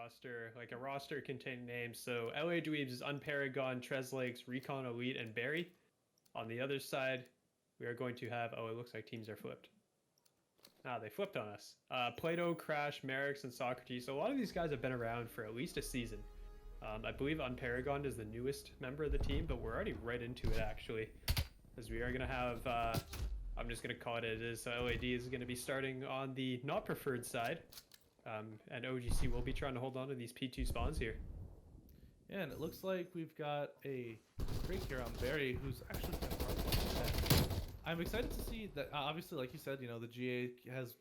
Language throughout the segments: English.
roster, like a roster containing names. So LA Dweebs is Unparagon, Treslakes, Recon Elite, and Barry. On the other side, we are going to have, oh, it looks like teams are flipped. Ah, they flipped on us. Plato, Crash, Merrick's, and Socrates. So a lot of these guys have been around for at least a season. I believe Unparagon is the newest member of the team, but we're already right into it actually. As we are going to have, I'm just going to call it as it is. LAD is going to be starting on the not preferred side. And OGC will be trying to hold on to these P2 spawns here. Yeah, and it looks like we've got a break here on Barry, who's actually kind of hard. I'm excited to see that, obviously, like you said, you know, the GA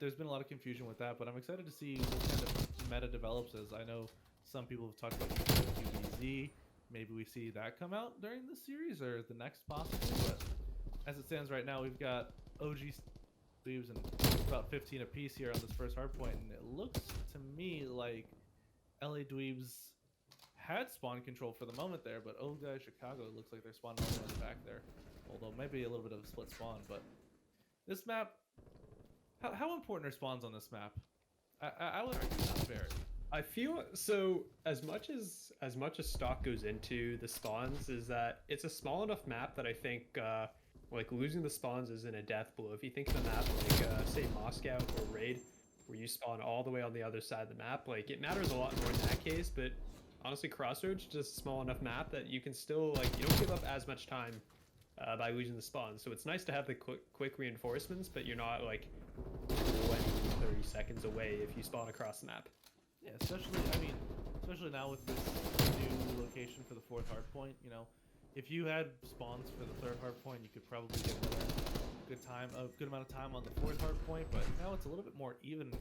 there's been a lot of confusion with that, but I'm excited to see what kind of meta develops as I know some people have talked about QBZ. Maybe we see that come out during the series or the next possibly, but as it stands right now, we've got OG Dweebs and about 15 apiece here on this first hardpoint, and it looks to me like LA Dweebs had spawn control for the moment there, but Old Guy Chicago looks like they're spawning all the way in the back there. Although maybe a little bit of a split spawn, but this map, how important are spawns on this map? I would argue not very. I feel so as much as stock goes into the spawns is that it's a small enough map that I think like losing the spawns isn't a death blow. If you think of a map like say Moscow or Raid, where you spawn all the way on the other side of the map, like it matters a lot more in that case. But honestly, Crossroads is just a small enough map that you can still like you don't give up as much time by losing the spawns. So it's nice to have the quick reinforcements, but you're not like 20-30 seconds away if you spawn across the map. Yeah, especially now with this new location for the fourth hardpoint, you know, if you had spawns for the third hardpoint, you could probably get a good amount of time on the fourth hardpoint, but now it's a little bit more even.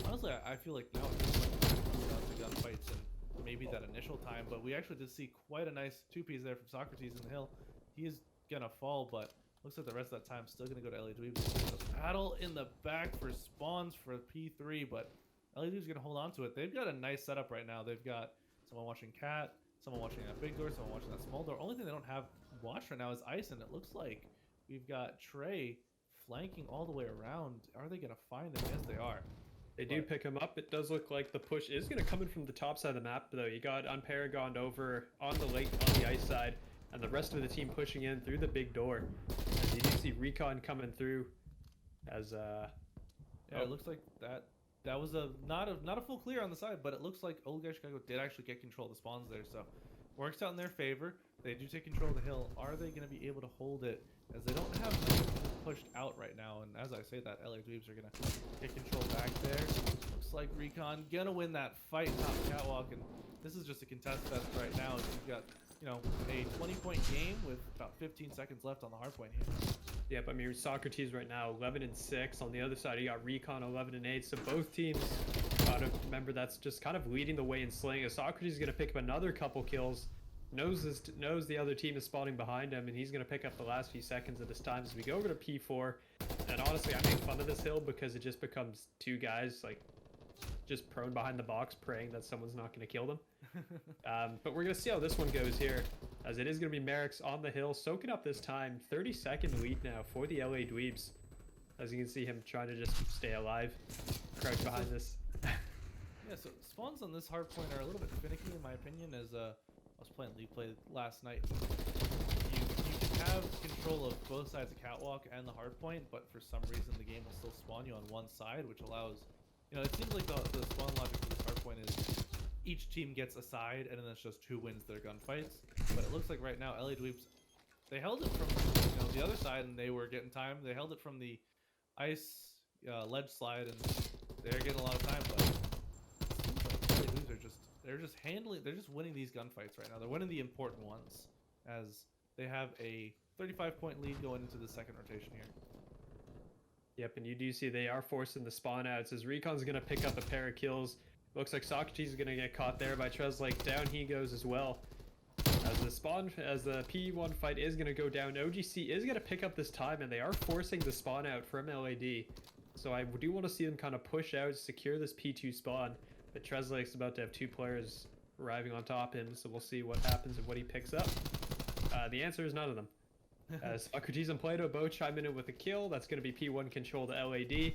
Honestly, I feel like now it's like the gunfights and maybe that initial time, but we actually did see quite a nice two-piece there from Socrates in the hill. He is gonna fall, but looks like the rest of that time still gonna go to LA Dweebs. A battle in the back for spawns for P3, but LA Dweebs gonna hold on to it. They've got a nice setup right now. They've got someone watching Cat, someone watching that big door, someone watching that small door. Only thing they don't have watched right now is Ice, and it looks like we've got Trey flanking all the way around. Are they gonna find him? Yes, they are. They do pick him up. It does look like the push is going to come in from the top side of the map, though. You got Unparagoned over on the lake on the ice side, and the rest of the team pushing in through the big door. As you do see Recon coming through as yeah, it looks like that was not a full clear on the side, but it looks like Old Guy Chicago did actually get control of the spawns there, so works out in their favor. They do take control of the hill. Are they going to be able to hold it, as they don't have many people pushed out right now? And as I say that, LA Dweebs are going to get control back there. Looks like Recon gonna win that fight top catwalk, and this is just a contest fest right now. You've got, you know, a 20-point game with about 15 seconds left on the hardpoint here. Yep, I mean Socrates right now 11-6. On the other side, you got Recon 11-8. So both teams gotta remember that's just kind of leading the way in slaying. As Socrates is gonna pick up another couple kills, knows the other team is spawning behind him, and he's gonna pick up the last few seconds of this time as we go over to P4. And honestly, I make fun of this hill because it just becomes two guys like just prone behind the box, praying that someone's not gonna kill them. But we're gonna see how this one goes here, as it is gonna be Merrick's on the hill, soaking up this time. 30-second lead now for the LA Dweebs. As you can see him trying to just stay alive, crouch behind this. Yeah, so spawns on this hardpoint are a little bit finicky in my opinion, as I was playing League Play last night. You can have control of both sides of Catwalk and the hardpoint, but for some reason the game will still spawn you on one side, which allows, you know, it seems like the spawn logic for this hardpoint is each team gets a side, and then it's just who wins their gunfights. But it looks like right now LA Dweebs, they held it from, you know, the other side, and they were getting time. They held it from the ice ledge slide, and they're getting a lot of time. But it seems like LA Dweebs are they're just winning these gunfights right now. They're winning the important ones, as they have a 35-point lead going into the second rotation here. Yep, and you do see they are forcing the spawn outs as Recon's gonna pick up a pair of kills. Looks like Socrates is gonna get caught there by Treslake. Down he goes as well. As the P1 fight is gonna go down, OGC is gonna pick up this time, and they are forcing the spawn out from LAD. So I do want to see them kind of push out, secure this P2 spawn. But Treslake's about to have two players arriving on top of him, so we'll see what happens and what he picks up. The answer is none of them. Socrates and Plato both chime in with a kill. That's going to be P1 control to LAD.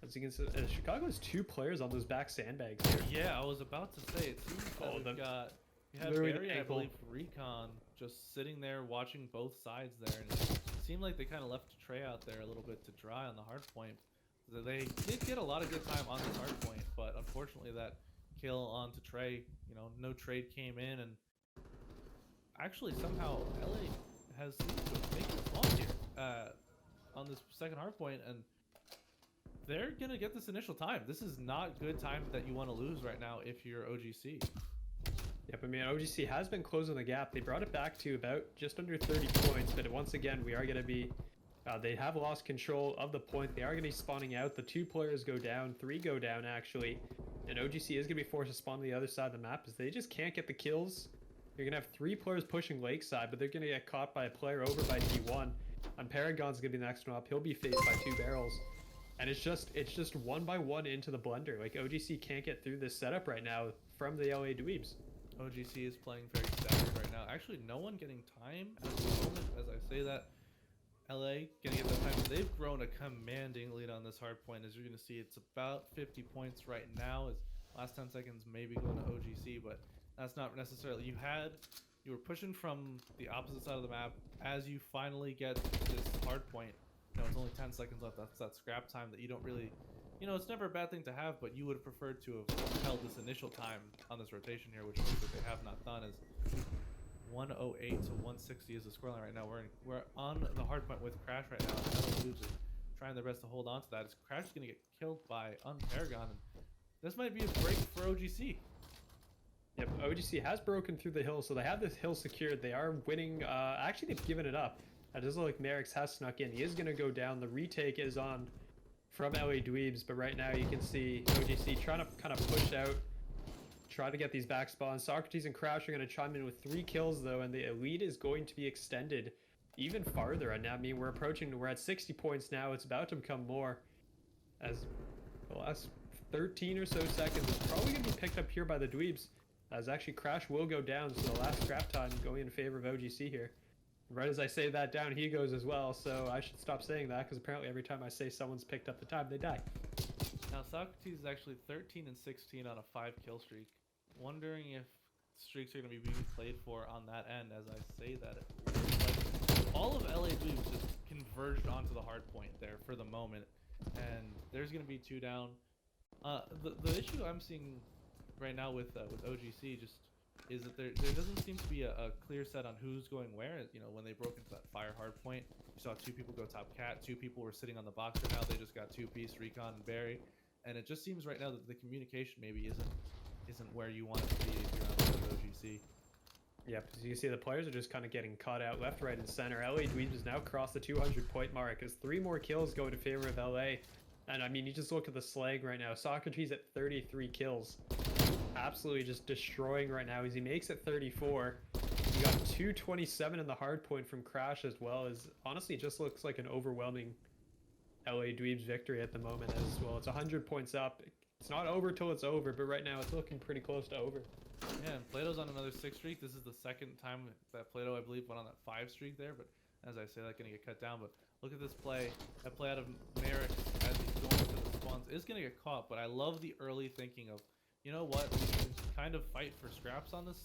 As you can see, Chicago has 2 players on those back sandbags here. Yeah, I was about to say, it seems that we've got... You have literally Barry, the I ankle. believe, Recon, just sitting there watching both sides there. And it seemed like they kind of left Trey out there a little bit to dry on the hard point. So they did get a lot of good time on this hard point, but unfortunately that kill onto Trey, you know, no trade came in, and actually somehow LA has seemed to make it spawn here on this second hard point, and they're going to get this initial time. This is not good time that you want to lose right now if you're OGC. Yep, I mean, OGC has been closing the gap. They brought it back to about just under 30 points, but once again, we are going to be... they have lost control of the point. They are going to be spawning out. The 2 players go down, 3 go down, actually. And OGC is going to be forced to spawn to the other side of the map as they just can't get the kills. You're going to have 3 players pushing Lakeside, but they're going to get caught by a player over by D1. And Paragon's going to be the next one up. He'll be faced by 2 barrels. And it's just one by one into the blender. Like, OGC can't get through this setup right now from the LA Dweebs. OGC is playing very staggered right now. Actually, no one getting time at the moment. As I say that, LA getting at that time. They've grown a commanding lead on this hard point. As you're going to see, it's about 50 points right now. As last 10 seconds maybe going to OGC, but that's not necessarily. You were pushing from the opposite side of the map. As you finally get this hard point, you know, it's only 10 seconds left. That's that scrap time that you don't really... You know, it's never a bad thing to have, but you would have preferred to have held this initial time on this rotation here, which they have not done. Is 108 to 160 is the scoreline right now. We're on the hard point with Crash right now. Dweebs are trying their best to hold on to that. As Crash is going to get killed by Paragon, and this might be a break for OGC. Yep, OGC has broken through the hill, so they have this hill secured. They are winning. Actually, they've given it up. It does look like Merrick's has snuck in. He is going to go down. The retake is on from LA Dweebs, but right now you can see OGC trying to kind of push out, try to get these back spawns. Socrates and Crash are going to chime in with 3 kills though, and the lead is going to be extended even farther. And I mean, we're at 60 points now. It's about to become more, as the last 13 or so seconds is probably going to be picked up here by the Dweebs, as actually Crash will go down, so the last scrap time going in favor of OGC here. Right as I say that, down he goes as well, so I should stop saying that, because apparently every time I say someone's picked up the time, they die. Now Socrates is actually 13 and 16 on a 5-kill streak. Wondering if streaks are going to be being played for on that end. As I say that, like, all of LA Dweebs just converged onto the hard point there for the moment, and there's going to be 2 down. The issue I'm seeing right now with OGC just is that there doesn't seem to be a clear set on who's going where. You know, when they broke into that fire hard point, you saw 2 people go top cat, 2 people were sitting on the boxer. Now they just got 2-piece, Recon and Barry, and it just seems right now that the communication maybe isn't where you want it to be if you're on OGC. Yep, as you can see, the players are just kind of getting caught out left, right, and center. LA Dweebs has now crossed the 200-point mark as 3 more kills go in favor of LA. And I mean, you just look at the slag right now. Socrates at 33 kills. Absolutely just destroying right now as he makes it 34. You got 227 in the hard point from Crash as well. As honestly, it just looks like an overwhelming LA Dweebs victory at the moment as well. It's 100 points up. It's not over till it's over, but right now it's looking pretty close to over. Yeah, and Plato's on another 6 streak. This is the second time that Plato, I believe, went on that 5 streak there, but as I say, that's going to get cut down. But look at this play. That play out of Merrick as he's going to the spawns is going to get caught, but I love the early thinking of, you know what, we can kind of fight for scraps on this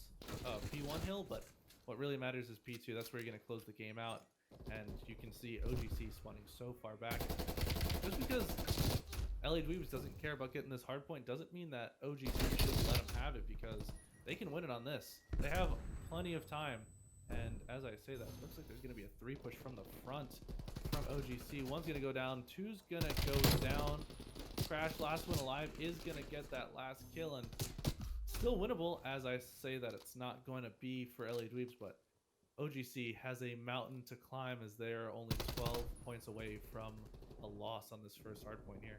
P1 hill, but what really matters is P2. That's where you're going to close the game out. And you can see OGC spawning so far back. Just because LA Dweebs doesn't care about getting this hard point doesn't mean that OGC should let them have it, because they can win it on this. They have plenty of time. And as I say that, it looks like there's going to be a 3 push from the front from OGC. One's going to go down. 2's going to go down. Crash, last one alive, is going to get that last kill, and still winnable. As I say that, it's not going to be for LA Dweebs, but OGC has a mountain to climb as they're only 12 points away from a loss on this first hard point here.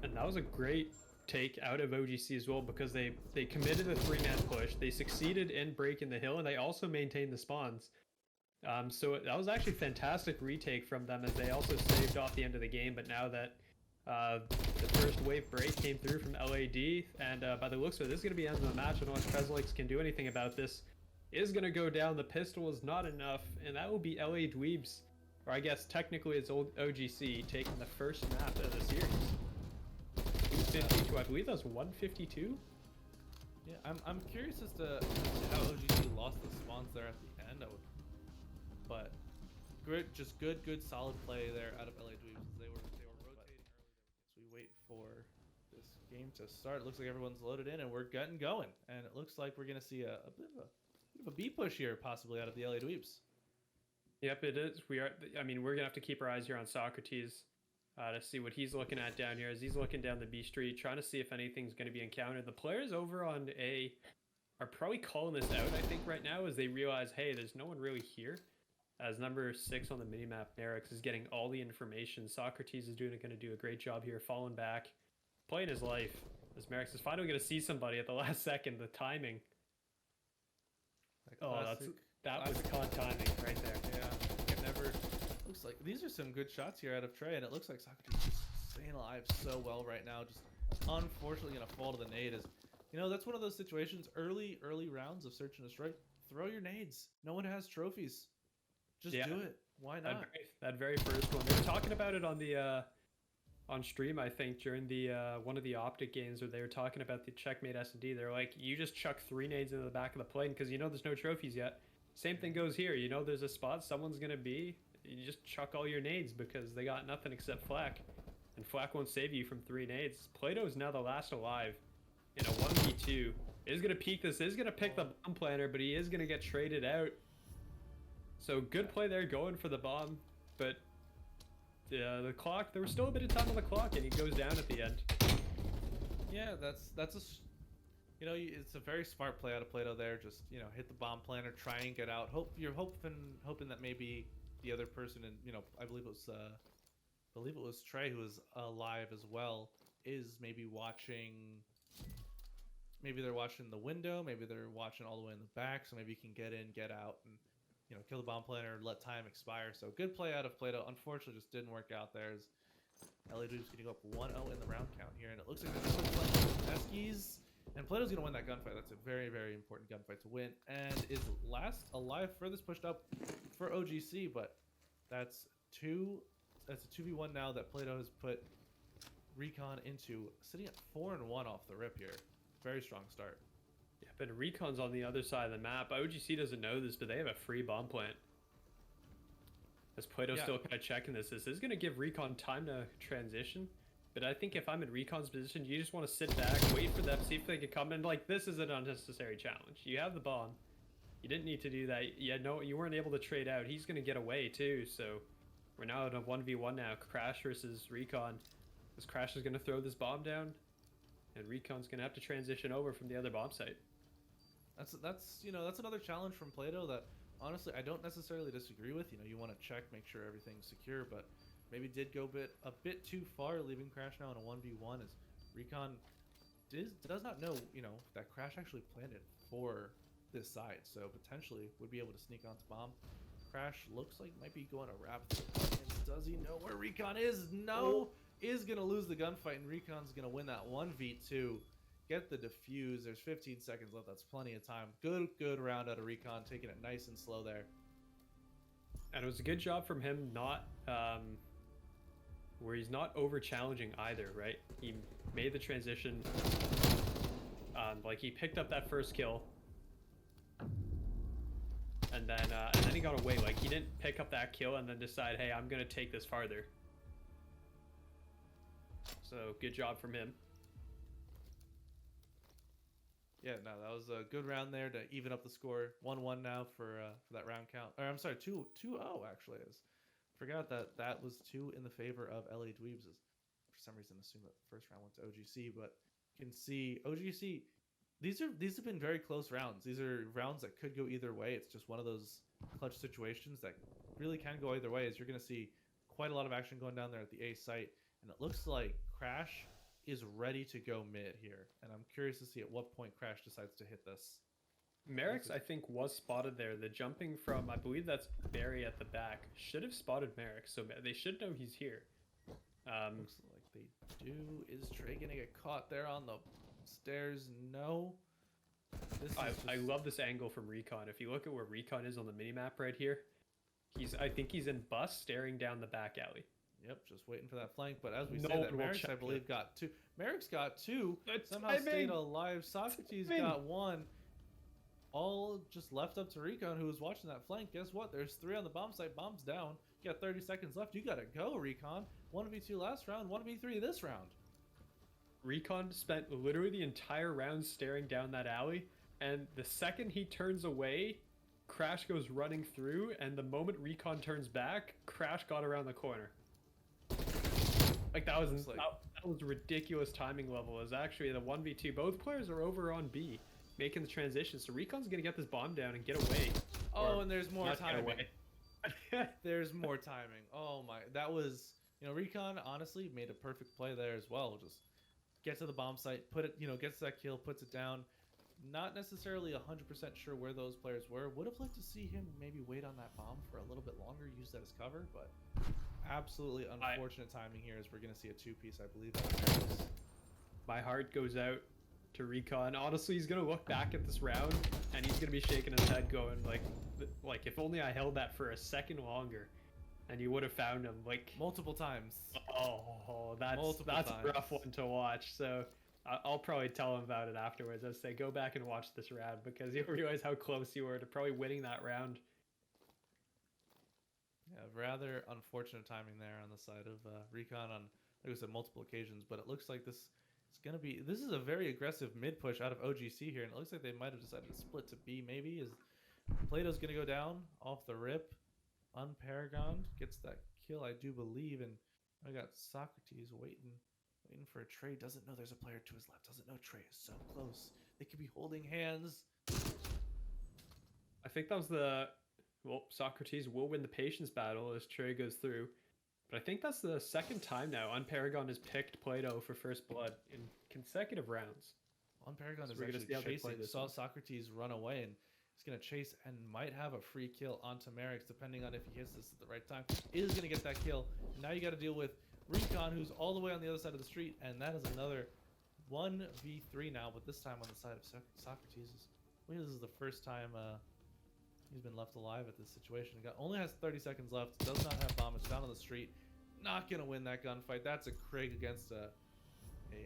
And that was a great take out of OGC as well, because they committed a 3-man push. They succeeded in breaking the hill, and they also maintained the spawns. So that was actually a fantastic retake from them, as they also saved off the end of the game. But now that the first wave break came through from LAD, and by the looks of it, this is going to be the end of the match. I don't know if Tresolix can do anything about this. Is going to go down. The pistol is not enough, and that will be LA Dweebs, or I guess technically it's old OGC, taking the first map of the series. 150 to, I believe that's 152. Yeah, I'm curious as to how OGC lost the spawns there at the end. But just good solid play there out of LA Dweebs as they were rotating early. So we wait for this game to start. It looks like everyone's loaded in and we're getting going. And it looks like we're gonna see a bit of a B push here possibly out of the LA Dweebs. Yep, it is. We are. I mean, we're gonna have to keep our eyes here on Socrates to see what he's looking at down here as he's looking down the B street, trying to see if anything's going to be encountered. The players over on A are probably calling this out, I think, right now as they realize, hey, there's no one really here. As number 6 on the minimap, Merrick's is getting all the information. Socrates is going to do a great job here, falling back, playing his life. As Merrick's is finally going to see somebody at the last second. The timing. That was con timing right there. Yeah, it never. Looks like these are some good shots here out of Trey, and it looks like Socrates is staying alive so well right now. Just unfortunately gonna fall to the nade. Is, you know, that's one of those situations. Early rounds of search and destroy. Throw your nades. No one has trophies. Just do it. Why not? That very first one. They were talking about it on the on stream, I think, during the one of the Optic games where they were talking about the Checkmate S&D. They're like, you just chuck 3 nades into the back of the plane because you know there's no trophies yet. Same thing goes here. You know there's a spot someone's gonna be. You just chuck all your nades because they got nothing except Flak. And Flak won't save you from 3 nades. Plato is now the last alive in a 1v2. Is going to peek this. Is going to pick the bomb planter, but he is going to get traded out. So good play there going for the bomb. But the clock, there was still a bit of time on the clock and he goes down at the end. Yeah, that's a... You know, it's a very smart play out of Plato there. Just, you know, hit the bomb planter, try and get out. You're hoping that maybe the other person, and you know, I believe it was Trey who was alive as well, is maybe watching. Maybe they're watching the window. Maybe they're watching all the way in the back. So maybe you can get in, get out, and you know, kill the bomb planter, let time expire. So good play out of Plato. Unfortunately, just didn't work out there. As LA Dweebs going to go up 1-0 in the round count here, and it looks like they're still playing with Eskies. And Plato's going to win that gunfight. That's a very, very important gunfight to win. And is last alive, furthest pushed up for OGC. But that's a 2v1 now that Plato has put Recon into, sitting at 4-1 off the rip here. Very strong start. Yeah, but Recon's on the other side of the map. OGC doesn't know this, but they have a free bomb plant. As Plato's still kind of checking this. This is going to give Recon time to transition. But I think if I'm in Recon's position, you just want to sit back, wait for them, see if they can come in. Like, this is an unnecessary challenge. You have the bomb. You didn't need to do that. Yeah, no, you weren't able to trade out. He's going to get away, too. So we're now in a 1v1 now. Crash versus Recon. This Crash is going to throw this bomb down. And Recon's going to have to transition over from the other bomb site. That's another challenge from Plato that, honestly, I don't necessarily disagree with. You know, you want to check, make sure everything's secure, but maybe did go a bit too far, leaving Crash now in a 1v1 as Recon does not know, you know, that Crash actually planted for this side, so potentially would be able to sneak onto bomb. Crash looks like might be going to wrap through. Does he know where Recon is? No! Is going to lose the gunfight, and Recon's going to win that 1v2. Get the defuse. There's 15 seconds left. That's plenty of time. Good round out of Recon, taking it nice and slow there. And it was a good job from him not... where he's not over challenging either, right? He made the transition, like he picked up that first kill, and then he got away. Like he didn't pick up that kill and then decide, hey, I'm gonna take this farther. So good job from him. Yeah, no, that was a good round there to even up the score. 1-1 now for that round count. Or I'm sorry, 2-0 actually is. Forgot that was 2 in the favor of LA Dweebs. For some reason, assumed that the first round went to OGC, but you can see OGC. These have been very close rounds. These are rounds that could go either way. It's just one of those clutch situations that really can go either way. As you're going to see quite a lot of action going down there at the A site, and it looks like Crash is ready to go mid here, and I'm curious to see at what point Crash decides to hit this. Merrick's, I think, was spotted there. The jumping from, I believe that's Barry at the back, should have spotted Merrick, so they should know he's here. Looks like they do. Is Trey gonna get caught there on the stairs? No. I love this angle from Recon. If you look at where Recon is on the minimap right here, I think he's in bus staring down the back alley. Yep, just waiting for that flank. But as we No say that, one will Merrick's, check I believe, it. got 2. Merrick's got 2. That's Somehow stayed timing. alive. Socrates Timing. got 1. All just left up to Recon, who was watching that flank. Guess what? There's 3 on the bomb site. Bomb's down. You got 30 seconds left. You gotta go, Recon. 1v2 last round, 1v3 this round. Recon spent literally the entire round staring down that alley, and the second he turns away, Crash goes running through, and the moment Recon turns back, Crash got around the corner. Like that was Like- that was ridiculous timing level. It was actually the 1v2. Both players are over on B, making the transition. So Recon's gonna get this bomb down and get away. Oh, Or and there's more not get timing. away. There's more timing. Oh my, that was, Recon honestly made a perfect play there as well. Just get to the bomb site, put it, gets that kill, puts it down. Not necessarily 100% sure where those players were. Would have liked to see him maybe wait on that bomb for a little bit longer, use that as cover, but absolutely unfortunate timing here as we're going to see a 2-piece, I believe. My heart goes out to Recon. Honestly, he's gonna look back at this round and he's gonna be shaking his head, going like if only I held that for a second longer, and you would have found him. Like Multiple times. oh, that's Multiple a times. rough one to watch. So I'll probably tell him about it afterwards. I'll say go back and watch this round because you'll realize how close you were to probably winning that round. Yeah, rather unfortunate timing there on the side of Recon on, like I said, multiple occasions. But it looks like this is a very aggressive mid push out of OGC here, and it looks like they might have decided to split to B. Maybe is Plato's gonna go down off the rip. Unparagoned gets that kill, I do believe, and I got Socrates waiting for a trade. Doesn't know there's a player to his left. Doesn't know Trey is so close. They could be holding hands. I think that was Socrates will win the patience battle as Trey goes through. But I think that's the second time now Unparagon has picked Plato for first blood in consecutive rounds. Unparagon So is we're gonna actually see how they play chasing. this Saw one. Socrates run away, and he's gonna chase and might have a free kill onto Merrick's, depending on if he hits this at the right time. Is gonna get that kill. Now you got to deal with Recon, who's all the way on the other side of the street, and that is another 1v3 now, but this time on the side of Socrates. I believe this is the first time he's been left alive at this situation. Only has 30 seconds left. Does not have bomb. It's down on the street. Not gonna win that gunfight. That's a Krieg against a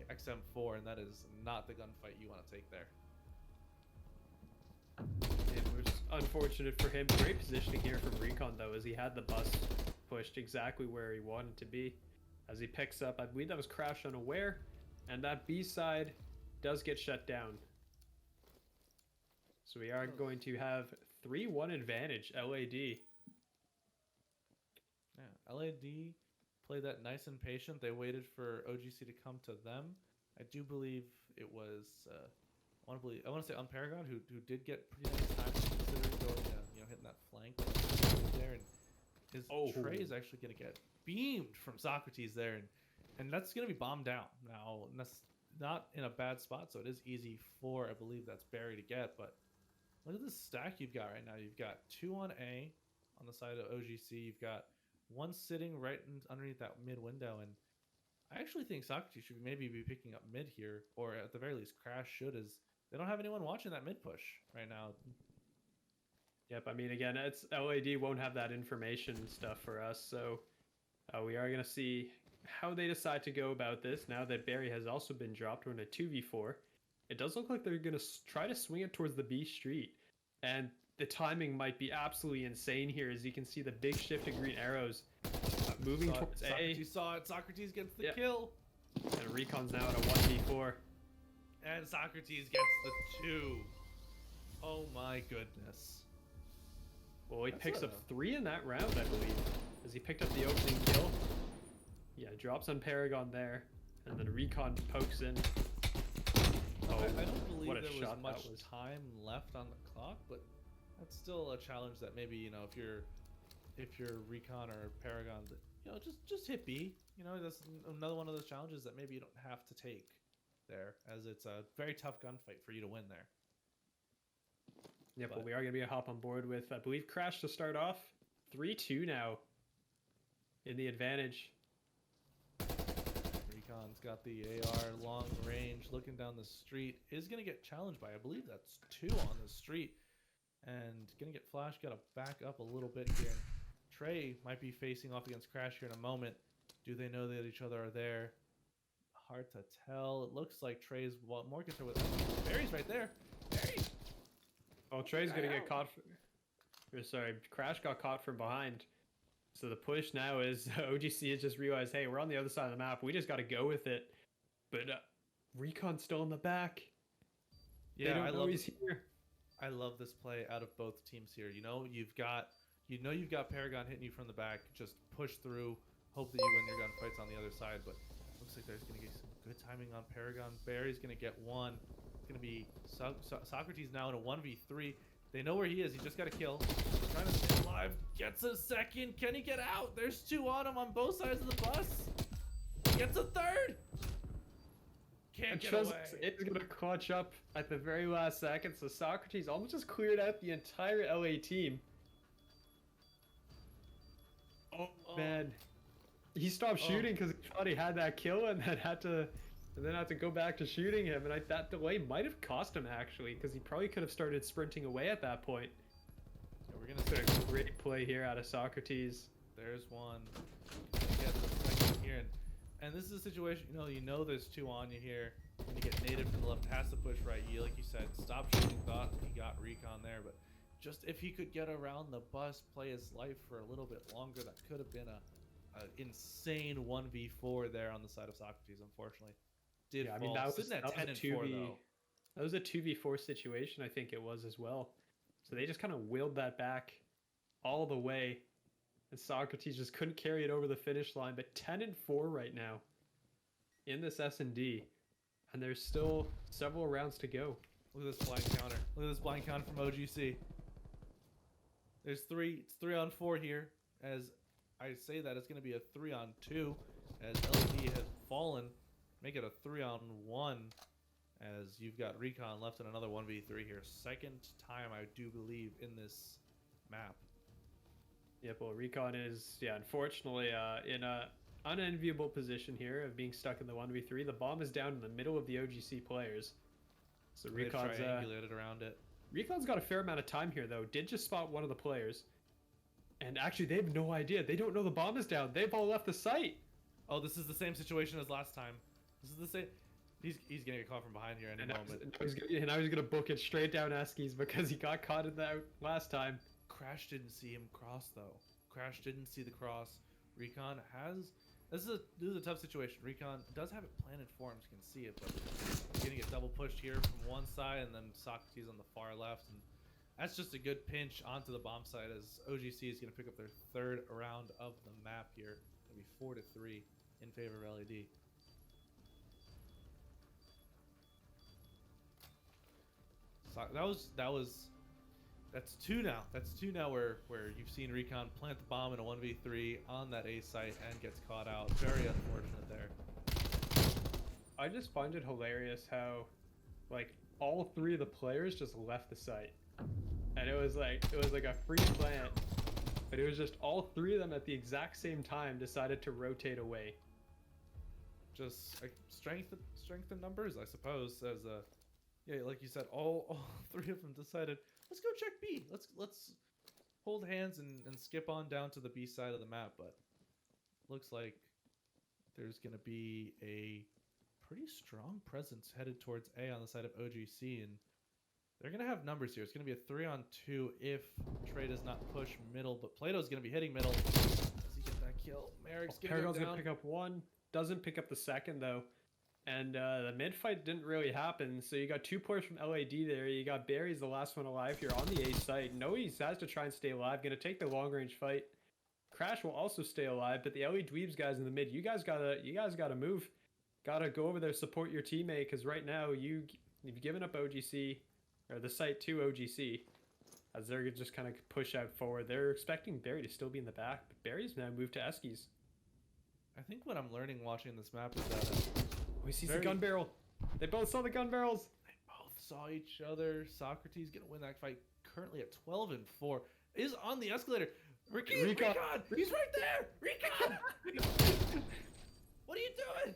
XM4, and that is not the gunfight you want to take there. It was unfortunate for him. Great positioning here from Recon though, as he had the bus pushed exactly where he wanted to be. As he picks up, I believe that was Crash unaware, and that B side does get shut down. So we are going to have 3-1 advantage, LAD. Yeah, LAD played that nice and patient. They waited for OGC to come to them. I do believe it was I want to say Unparagon who did get pretty nice time considering going hitting that flank there, and his Trey is actually going to get beamed from Socrates there, and that's going to be bombed down now. And that's not in a bad spot, so it is easy for, I believe that's Barry to get. But look at this stack you've got right now. You've got 2 on A on the side of OGC. You've got 1 sitting right underneath that mid window, and I actually think Socrates should maybe be picking up mid here, or at the very least Crash should, as they don't have anyone watching that mid push right now. Yep, I mean, again, it's LAD won't have that information stuff for us, so we are going to see how they decide to go about this now that Barry has also been dropped. We're in a 2v4. It does look like they're going to try to swing it towards the B street, and the timing might be absolutely insane here, as you can see the big shift of green arrows moving towards A. Socrates saw it. Socrates gets the kill. And Recon's now at a 1v4. And Socrates gets the 2. Oh my goodness. Well, he picks up 3 in that round, I believe, as he picked up the opening kill. Yeah, drops on Paragon there, and then Recon pokes in. Oh, I don't believe what a there was shot much that was. time left on the clock, but that's still a challenge that maybe, if you're Recon or Paragon, that, just hit B. That's another one of those challenges that maybe you don't have to take there, as it's a very tough gunfight for you to win there. Yeah, but we are going to be a hop on board with, I believe, Crash to start off. 3-2 now in the advantage. Recon's got the AR long range, looking down the street. Is going to get challenged by, I believe that's 2 on the street. And going to get flash, got to back up a little bit here. Trey might be facing off against Crash here in a moment. Do they know that each other are there? Hard to tell. It looks like Trey's more concerned with Barry's right there. Barry! Oh, Trey's gonna get caught. Crash got caught from behind. So the push now is OGC has just realized, hey, we're on the other side of the map. We just got to go with it. But Recon's still in the back. Yeah, they don't know he's here. I love this play out of both teams here. You've got Paragon hitting you from the back. Just push through. Hope that you win your gunfights on the other side. But looks like there's gonna get some good timing on Paragon. Barry's gonna get one. It's gonna be Socrates now in a 1v3. They know where he is. He just got a kill. Trying to stay alive. Gets a second. Can he get out? There's two on him on both sides of the bus. Gets a third. Can't get away. It's going to clutch up at the very last second. So Socrates almost just cleared out the entire LA team. Oh, man. He stopped shooting because he thought he had that kill and then had to go back to shooting him. And that delay might have cost him, actually, because he probably could have started sprinting away at that point. Yeah, we're going to see a great play here out of Socrates. There's one. Get the second here. And this is a situation, you know there's two on you here. When you get native from the left, has to push right. Like you said, stop shooting, thought he got Recon there. But just if he could get around the bus, play his life for a little bit longer, that could have been an insane 1v4 there on the side of Socrates, unfortunately. I mean, that was a 2v4 though. That was a 2v4 situation, I think it was as well. So they just kind of willed that back all the way, and Socrates just couldn't carry it over the finish line. But 10-4 right now in this S&D, and there's still several rounds to go. Look at this blind counter. Look at this blind counter from OGC. There's three. It's 3-on-4 here. As I say that, it's going to be a 3-on-2 as LED has fallen. Make it a 3-on-1 as you've got Recon left in another 1v3 here. Second time, I do believe, in this map. Yep, well, Recon is, unfortunately, in a unenviable position here of being stuck in the 1v3. The bomb is down in the middle of the OGC players. So Recon's triangulated around it. Recon's got a fair amount of time here, though. Did just spot one of the players. And actually, they have no idea. They don't know the bomb is down. They've all left the site. Oh, this is the same situation as last time. This is the same. He's gonna get caught from behind here any moment. And now he's gonna book it straight down Eskies because he got caught in that last time. Crash didn't see him cross though. Crash didn't see the cross. Recon has. This is a tough situation. Recon does have it planted for him. You can see it, but he's gonna get double pushed here from one side and then Socrates on the far left, and that's just a good pinch onto the bomb side as OGC is gonna pick up their third round of the map here. It'll be 4-3 in favor of LED. That's two now. That's two now where you've seen Recon plant the bomb in a 1v3 on that A site and gets caught out. Very unfortunate there. I just find it hilarious how, like, all three of the players just left the site, and it was like a free plant, but it was just all three of them at the exact same time decided to rotate away. Just strength in numbers, I suppose. As yeah, like you said, all three of them decided, let's go check B. Let's hold hands and skip on down to the B side of the map. But looks like there's gonna be a pretty strong presence headed towards A on the side of OGC, and they're gonna have numbers here. It's gonna be a 3-on-2 if Trey does not push middle, but Plato's gonna be hitting middle. Does he get that kill? Merrick's Paragon's gonna pick up one. Doesn't pick up the second though. And the mid fight didn't really happen, so you got two players from LAD there. You got Barry's the last one alive here on the A site. Noe has to try and stay alive, gonna take the long range fight. Crash will also stay alive, but the LA Dweebs guys in the mid, you guys gotta move. Gotta go over there, support your teammate, because right now you've given up OGC, or the site to OGC, as they're just kind of push out forward. They're expecting Barry to still be in the back, but Barry's now moved to Eskies. I think what I'm learning watching this map is that he sees the gun barrel. They both saw the gun barrels. They both saw each other. Socrates gonna win that fight. Currently at 12-4. Is on the escalator. Recon! He's right there! Recon! What are you doing?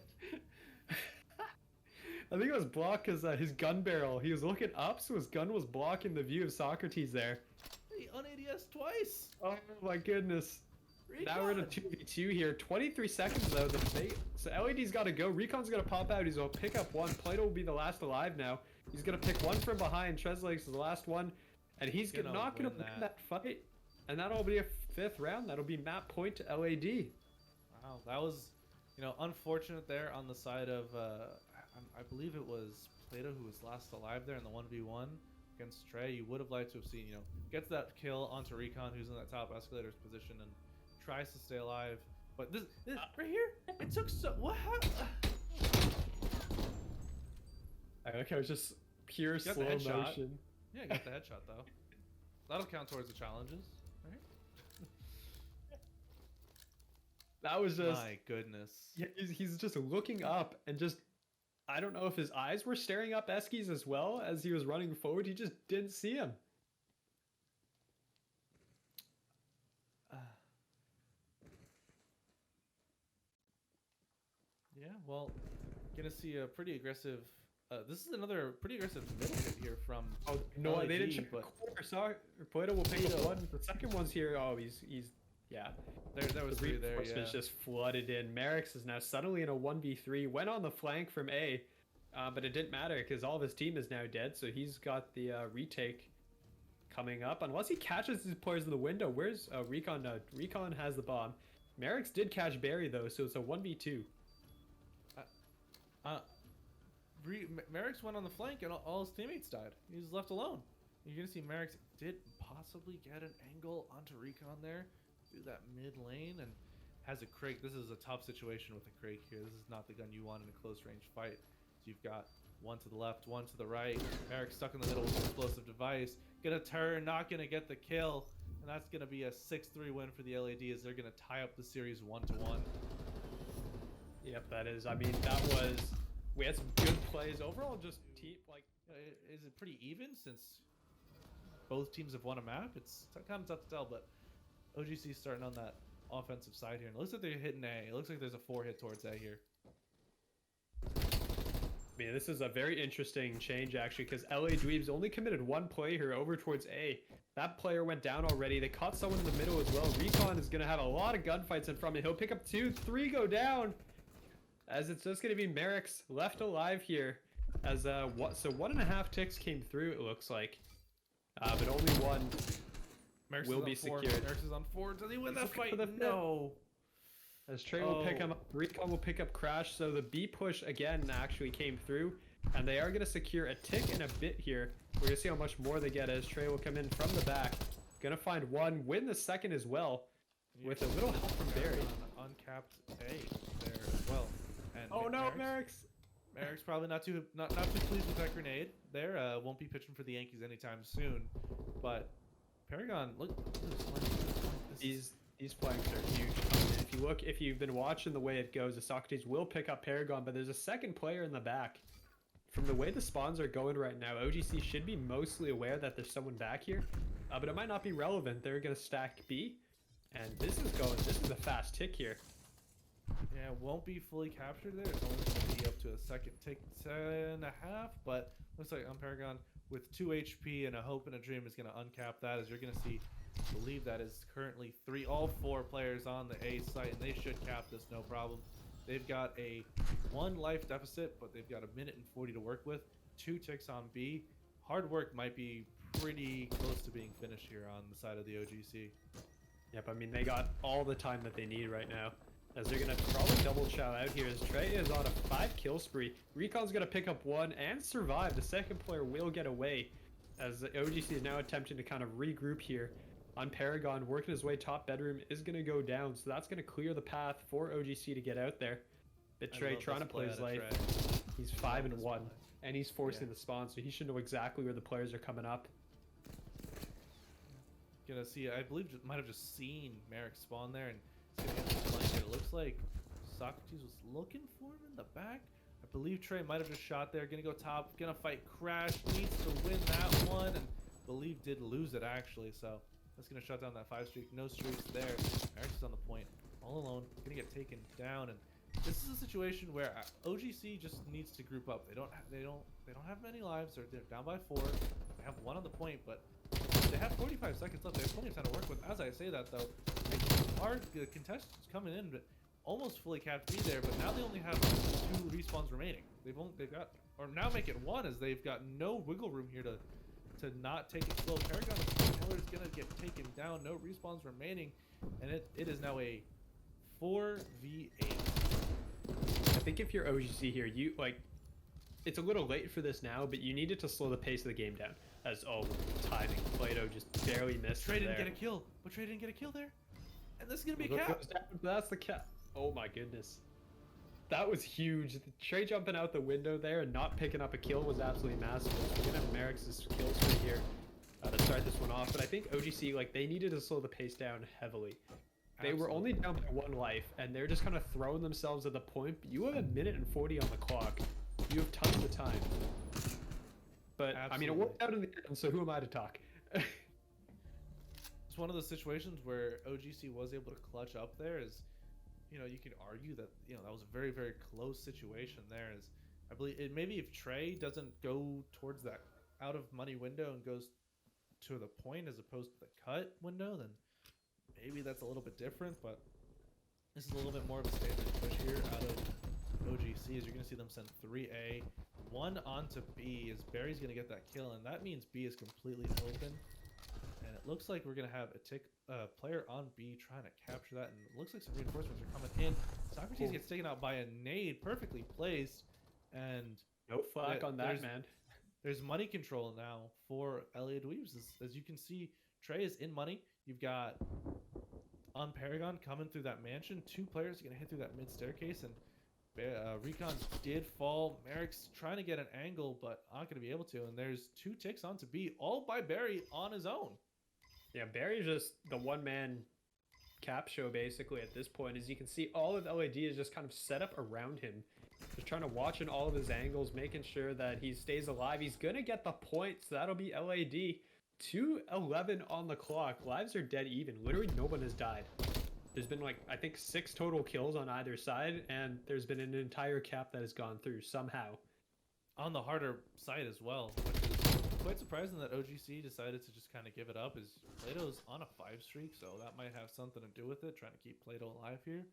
I think it was blocked because his gun barrel. He was looking up, so his gun was blocking the view of Socrates there. He un-ADS twice. Oh my goodness. Now we're in a 2v2 here. 23 seconds though. So LAD's got to go. Recon's gonna pop out. He's gonna pick up one. Plato will be the last alive now. He's gonna pick one from behind. Treslegs is the last one, and he's not gonna win that fight. And that'll be a 5th round. That'll be map point to LAD. Wow, that was, you know, unfortunate there on the side of I believe it was Plato who was last alive there in the 1v1 against Trey. You would have liked to have seen, you know, gets that kill onto Recon, who's in that top escalator's position and tries to stay alive. But this right here, it took so what happened? I like how it's just pure slow motion. Yeah, got the headshot though. That'll count towards the challenges, right? That was just, my goodness. Yeah, he's just looking up and just, I don't know if his eyes were staring up Eskies as well as he was running forward. He just didn't see him. Yeah, well, gonna see a pretty aggressive. This is another pretty aggressive middle hit here from. Oh no, LAD, they didn't check the corner. Sorry, Plato will pick up one. The second one's here. Oh, he's yeah. There was 3 there. Yeah. Just flooded in. Merrick's is now suddenly in a 1v3. Went on the flank from A, but it didn't matter because all of his team is now dead. So he's got the retake coming up. Unless he catches his players in the window. Where's Recon? No, Recon has the bomb. Merrick's did catch Barry though, so it's a 1v2. Merrick's went on the flank and all his teammates died. He was left alone. You're gonna see Merrick's did possibly get an angle onto Recon there through that mid lane and has a crate. This is a tough situation with a crate here. This is not the gun you want in a close range fight. So you've got one to the left, one to the right. Merrick stuck in the middle with an explosive device. Gonna turn, not gonna get the kill, and that's gonna be a 6-3 win for the LAD as they're gonna tie up the series 1-1. Yep, that is. I mean, we had some good plays overall. Just like, is it pretty even since both teams have won a map? It's kind of tough to tell, but OGC starting on that offensive side here. And it looks like they're hitting A. It looks like there's a 4 hit towards A here. Man, this is a very interesting change actually, because LA Dweebs only committed 1 play here over towards A. That player went down already. They caught someone in the middle as well. Recon is going to have a lot of gunfights in front of him. He'll pick up 2, 3 go down. As it's just going to be Merrick's left alive here. As so 1.5 ticks came through, it looks like. But only 1 will be secured. Merrick's is on 4. Does he win that fight? No. As Trey will pick him up, Recon will pick up Crash. So the B push again actually came through. And they are going to secure a tick and a bit here. We're going to see how much more they get as Trey will come in from the back. Going to find 1, win the second as well. With a little help from Barry. Uncapped A there as well. And oh no, Merrick's probably not too pleased with that grenade. There won't be pitching for the Yankees anytime soon. But Paragon, look these flanks are huge. If you've been watching the way it goes, the Socrates will pick up Paragon, but there's a second player in the back. From the way the spawns are going right now, OGC should be mostly aware that there's someone back here, but it might not be relevant. They're gonna stack B, and this is a fast tick here. Yeah, it won't be fully captured there. It's only going to be up to a second tick 10.5, but looks like Paragon with 2 HP and a hope and a dream is going to uncap that. As you're going to see, I believe that is currently all 4 players on the A site, and they should cap this no problem. They've got a 1 life deficit, but they've got 1 minute and 40 to work with. 2 ticks on B. Hard work might be pretty close to being finished here on the side of the OGC. Yep, I mean, they got all the time that they need right now. As they're going to probably double chow out here as Trey is on a 5 kill spree. Recon's going to pick up 1 and survive. The second player will get away as the OGC is now attempting to kind of regroup here on Paragon. Working his way top bedroom is going to go down. So that's going to clear the path for OGC to get out there. But Trey trying to play his life. He's 5-1 and he's forcing the spawn. So he should know exactly where the players are coming up. Gonna see, I believe might have just seen Merrick spawn there and it looks like Socrates was looking for him in the back. I believe Trey might have just shot there. Gonna go top. Gonna fight Crash. Needs to win that one. And believe did lose it actually. So that's gonna shut down that 5 streak. No streaks there. Merrick's is on the point, all alone. Gonna get taken down. And this is a situation where OGC just needs to group up. They don't have many lives. They're down by 4. They have 1 on the point, but they have 45 seconds left. They have plenty of time to work with. As I say that though, are the contestants coming in, but almost fully capped B there. But now they only have 2 respawns remaining. They've got, or now make it 1, as they've got no wiggle room here to not take it slow. Paragon is gonna get taken down. No respawns remaining, and it is now a 4v8. I think if you're OGC here, you like. It's a little late for this now, but you needed to slow the pace of the game down. As timing, Plato just barely missed. Trey didn't get a kill, but Trey didn't get a kill there, and this is gonna be a cap. That's the cap. Oh my goodness, that was huge. Trey jumping out the window there and not picking up a kill was absolutely massive. We're gonna have Merrick's kill streak here to start this one off, but I think OGC they needed to slow the pace down heavily. They were only down by 1 life, and they're just kind of throwing themselves at the point. But you have a minute and 40 on the clock. You have tons of time. But, I mean, it worked out in the end, so who am I to talk? It's one of those situations where OGC was able to clutch up there. As, you could argue that, that was a very, very close situation there. As I believe, maybe if Trey doesn't go towards that out of money window and goes to the point as opposed to the cut window, then maybe that's a little bit different. But this is a little bit more of a statement push here out of OGC, as you're going to see them send 3A, 1 onto B, as Barry's going to get that kill, and that means B is completely open. And it looks like we're going to have a player on B trying to capture that, and it looks like some reinforcements are coming in. Socrates gets taken out by a nade, perfectly placed, and no flack on that, man. There's money control now for LA Dweebs. As you can see, Trey is in money. You've got on Paragon coming through that mansion. 2 players are going to hit through that mid staircase, and Recon did fall. Merrick's trying to get an angle, but not going to be able to. And there's 2 ticks onto B, all by Barry on his own. Yeah, Barry's just the one-man cap show, basically, at this point. As you can see, all of LAD is just kind of set up around him. Just trying to watch in all of his angles, making sure that he stays alive. He's going to get the points. That'll be LAD. 2:11 on the clock. Lives are dead even. Literally, no one has died. There's been, I think 6 total kills on either side, and there's been an entire cap that has gone through somehow. On the harder side as well, which is quite surprising that OGC decided to just kind of give it up. Is Plato's on a 5 streak, so that might have something to do with it, trying to keep Plato alive here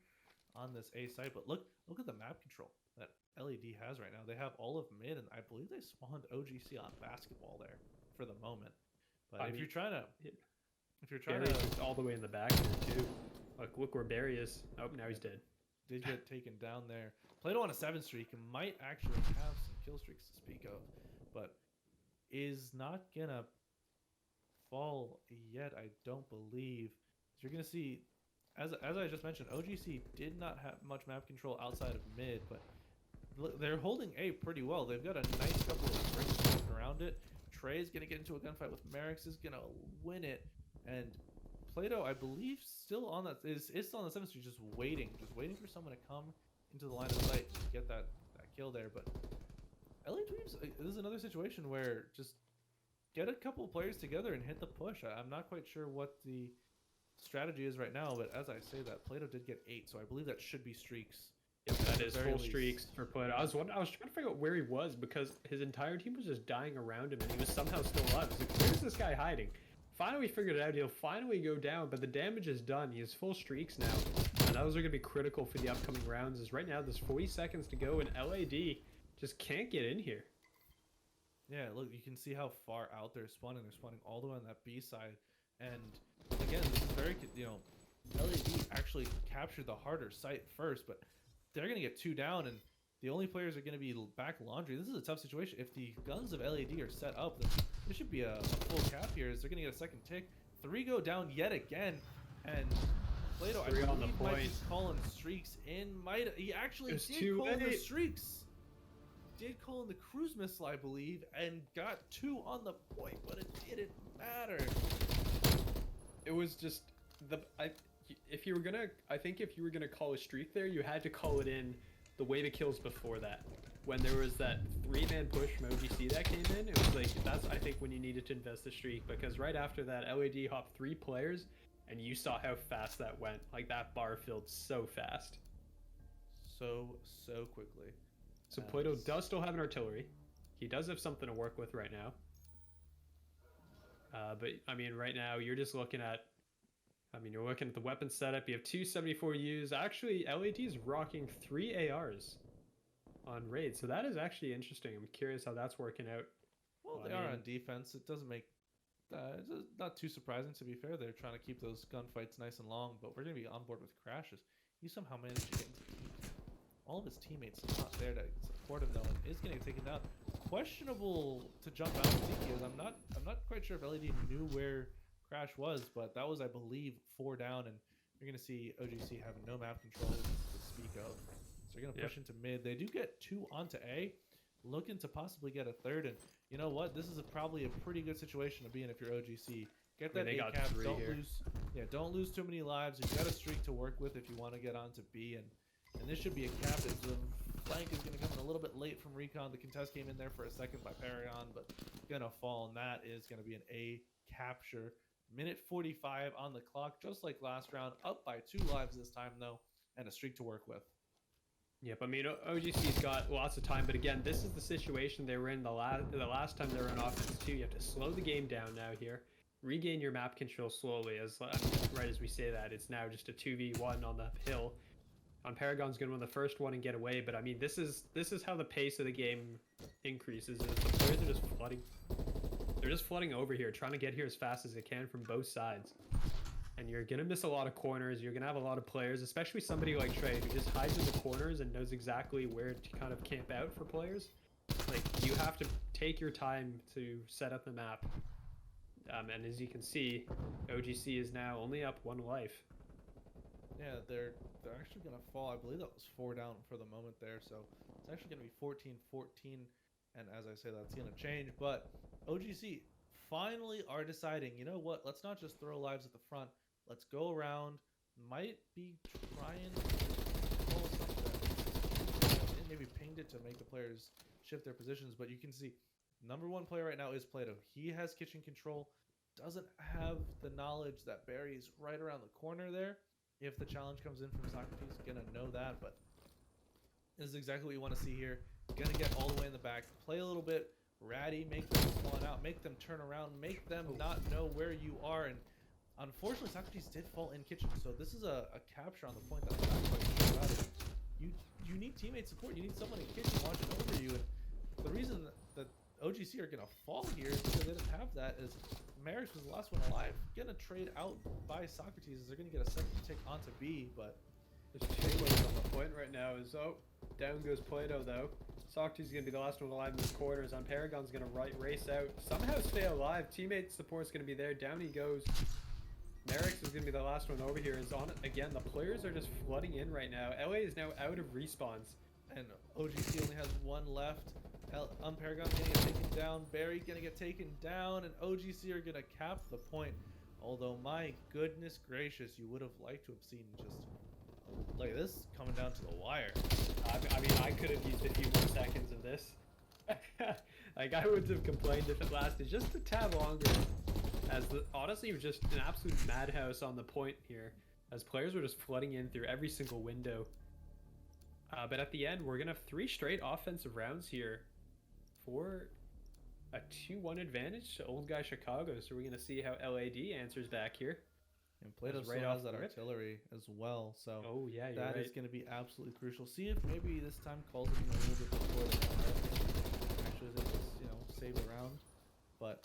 on this A site. But look at the map control that LED has right now. They have all of mid, and I believe they spawned OGC on basketball there for the moment. But if you're trying to all the way in the back here too. Look where Barry is. Oh, now he's dead. Did get taken down there. Plato on a 7 streak and might actually have some kill streaks to speak of, but is not gonna fall yet, I don't believe. So you're gonna see, as I just mentioned, OGC did not have much map control outside of mid, but they're holding A pretty well. They've got a nice couple of springs around it. Trey's gonna get into a gunfight with Merrick's, is gonna win it, and Plato, I believe, still on that is still on the 7th street, just waiting for someone to come into the line of sight to get that kill there. But LA Dweebs, this is another situation where just get a couple of players together and hit the push. I'm not quite sure what the strategy is right now, but as I say that, Plato did get 8, so I believe that should be streaks. Yep, that is full streaks for Plato. I was trying to figure out where he was, because his entire team was just dying around him, and he was somehow still alive. I was like, where's this guy hiding? Finally figured it out. He'll finally go down, but the damage is done. He has full streaks now, and those are going to be critical for the upcoming rounds. As right now, there's 40 seconds to go, and LAD just can't get in here. Yeah, look, you can see how far out they're spawning. They're spawning all the way on that B side, and again, this is very, LAD actually captured the harder site first, but they're going to get 2 down, and the only players are going to be back laundry. This is a tough situation. If the guns of LAD are set up, then there should be a full cap here, as they're going to get a second tick. 3 go down yet again, and Plato, I believe, might be calling streaks in. He actually did call in the streaks. Did call in the cruise missile, I believe, and got 2 on the point, but it didn't matter. It was just I think if you were gonna call a streak there, you had to call it in the way the kills before that. When there was that 3-man push from OGC that came in, it was like, that's, I think, when you needed to invest the streak, because right after that, LAD hopped 3 players, and you saw how fast that went. Like, that bar filled so fast. So quickly. So Plato does still have an artillery. He does have something to work with right now. But, I mean, right now, you're just looking at I mean, you're looking at the weapon setup. You have two 74Us. Actually, LAD is rocking 3 ARs on raid, so that is actually interesting. I'm curious how that's working out. Well, they are on defense. It doesn't make it's not too surprising, to be fair. They're trying to keep those gunfights nice and long, but we're going to be on board with Crashes. He somehow managed to get into the team. All of his teammates not there to support him, though, and is getting taken down. Questionable to jump out of Zekios. I'm not quite sure if LED knew where Crash was, but that was, I believe, 4 down, and you're going to see OGC having no map control to speak of. So they're going to push into mid. They do get 2 onto A, looking to possibly get a 3rd, and you know what? This is probably a pretty good situation to be in if you're OGC. Get that A cap. Don't lose too many lives. You've got a streak to work with if you want to get on to B, and this should be a cap. As the flank is going to come in a little bit late from Recon. The contest came in there for a second by Paragon, but gonna fall, and that is going to be an A capture. Minute 45 on the clock, just like last round. Up by 2 lives this time, though, and a streak to work with. Yep, I mean, OGC's got lots of time, but again, this is the situation they were in the last time they were in offense too. You have to slow the game down now here, regain your map control slowly. Right as we say that, it's now just a 2v1 on the hill. On Paragon's going to win the first one and get away, but I mean, this is how the pace of the game increases. Is the players are just flooding. They're just flooding over here, trying to get here as fast as they can from both sides. And you're going to miss a lot of corners. You're going to have a lot of players, especially somebody like Trey, who just hides in the corners and knows exactly where to kind of camp out for players. Like, you have to take your time to set up the map. And as you can see, OGC is now only up 1 life. Yeah, they're actually going to fall. I believe that was 4 down for the moment there. So it's actually going to be 14-14. And as I say, that's going to change. But OGC finally are deciding, you know what, let's not just throw lives at the front. Let's go around. Might be trying to pull something. Maybe pinged it to make the players shift their positions. But you can see, number 1 player right now is Plato. He has kitchen control. Doesn't have the knowledge that Barry is right around the corner there. If the challenge comes in from Socrates, gonna know that. But this is exactly what you want to see here. Gonna get all the way in the back. Play a little bit ratty. Make them spawn out. Make them turn around. Make them not know where you are. And unfortunately, Socrates did fall in kitchen, so this is a capture on the point that I'm not quite sure about it. You need teammate support. You need someone in kitchen watching over you. And the reason that OGC are gonna fall here is because they didn't have that. Is Merrick's was the last one alive. Gonna trade out by Socrates. They're gonna get a second take onto B, but there's 2 players on the point right now. Down goes Plato though. Socrates is gonna be the last one alive in the corners. On Paragon's gonna race out. Somehow stay alive. Teammate support's gonna be there. Down he goes. Merrick's is going to be the last one over here. Is on it again. The players are just flooding in right now. LA is now out of respawns. And OGC only has 1 left. Paragon going to get taken down. Barry going to get taken down. And OGC are going to cap the point. Although, my goodness gracious, you would have liked to have seen just like this coming down to the wire. I mean, I could have used a few more seconds of this. Like, I wouldn't have complained if it lasted just a tad longer. Honestly, it was just an absolute madhouse on the point here, as players were just flooding in through every single window. But at the end, we're going to have 3 straight offensive rounds here for a 2-1 advantage to Old Guy Chicago. So we're going to see how LAD answers back here. And Plato still has that artillery as well, so that is going to be absolutely crucial. See if maybe this time calls it a little bit before the round. Actually, they just save the round, but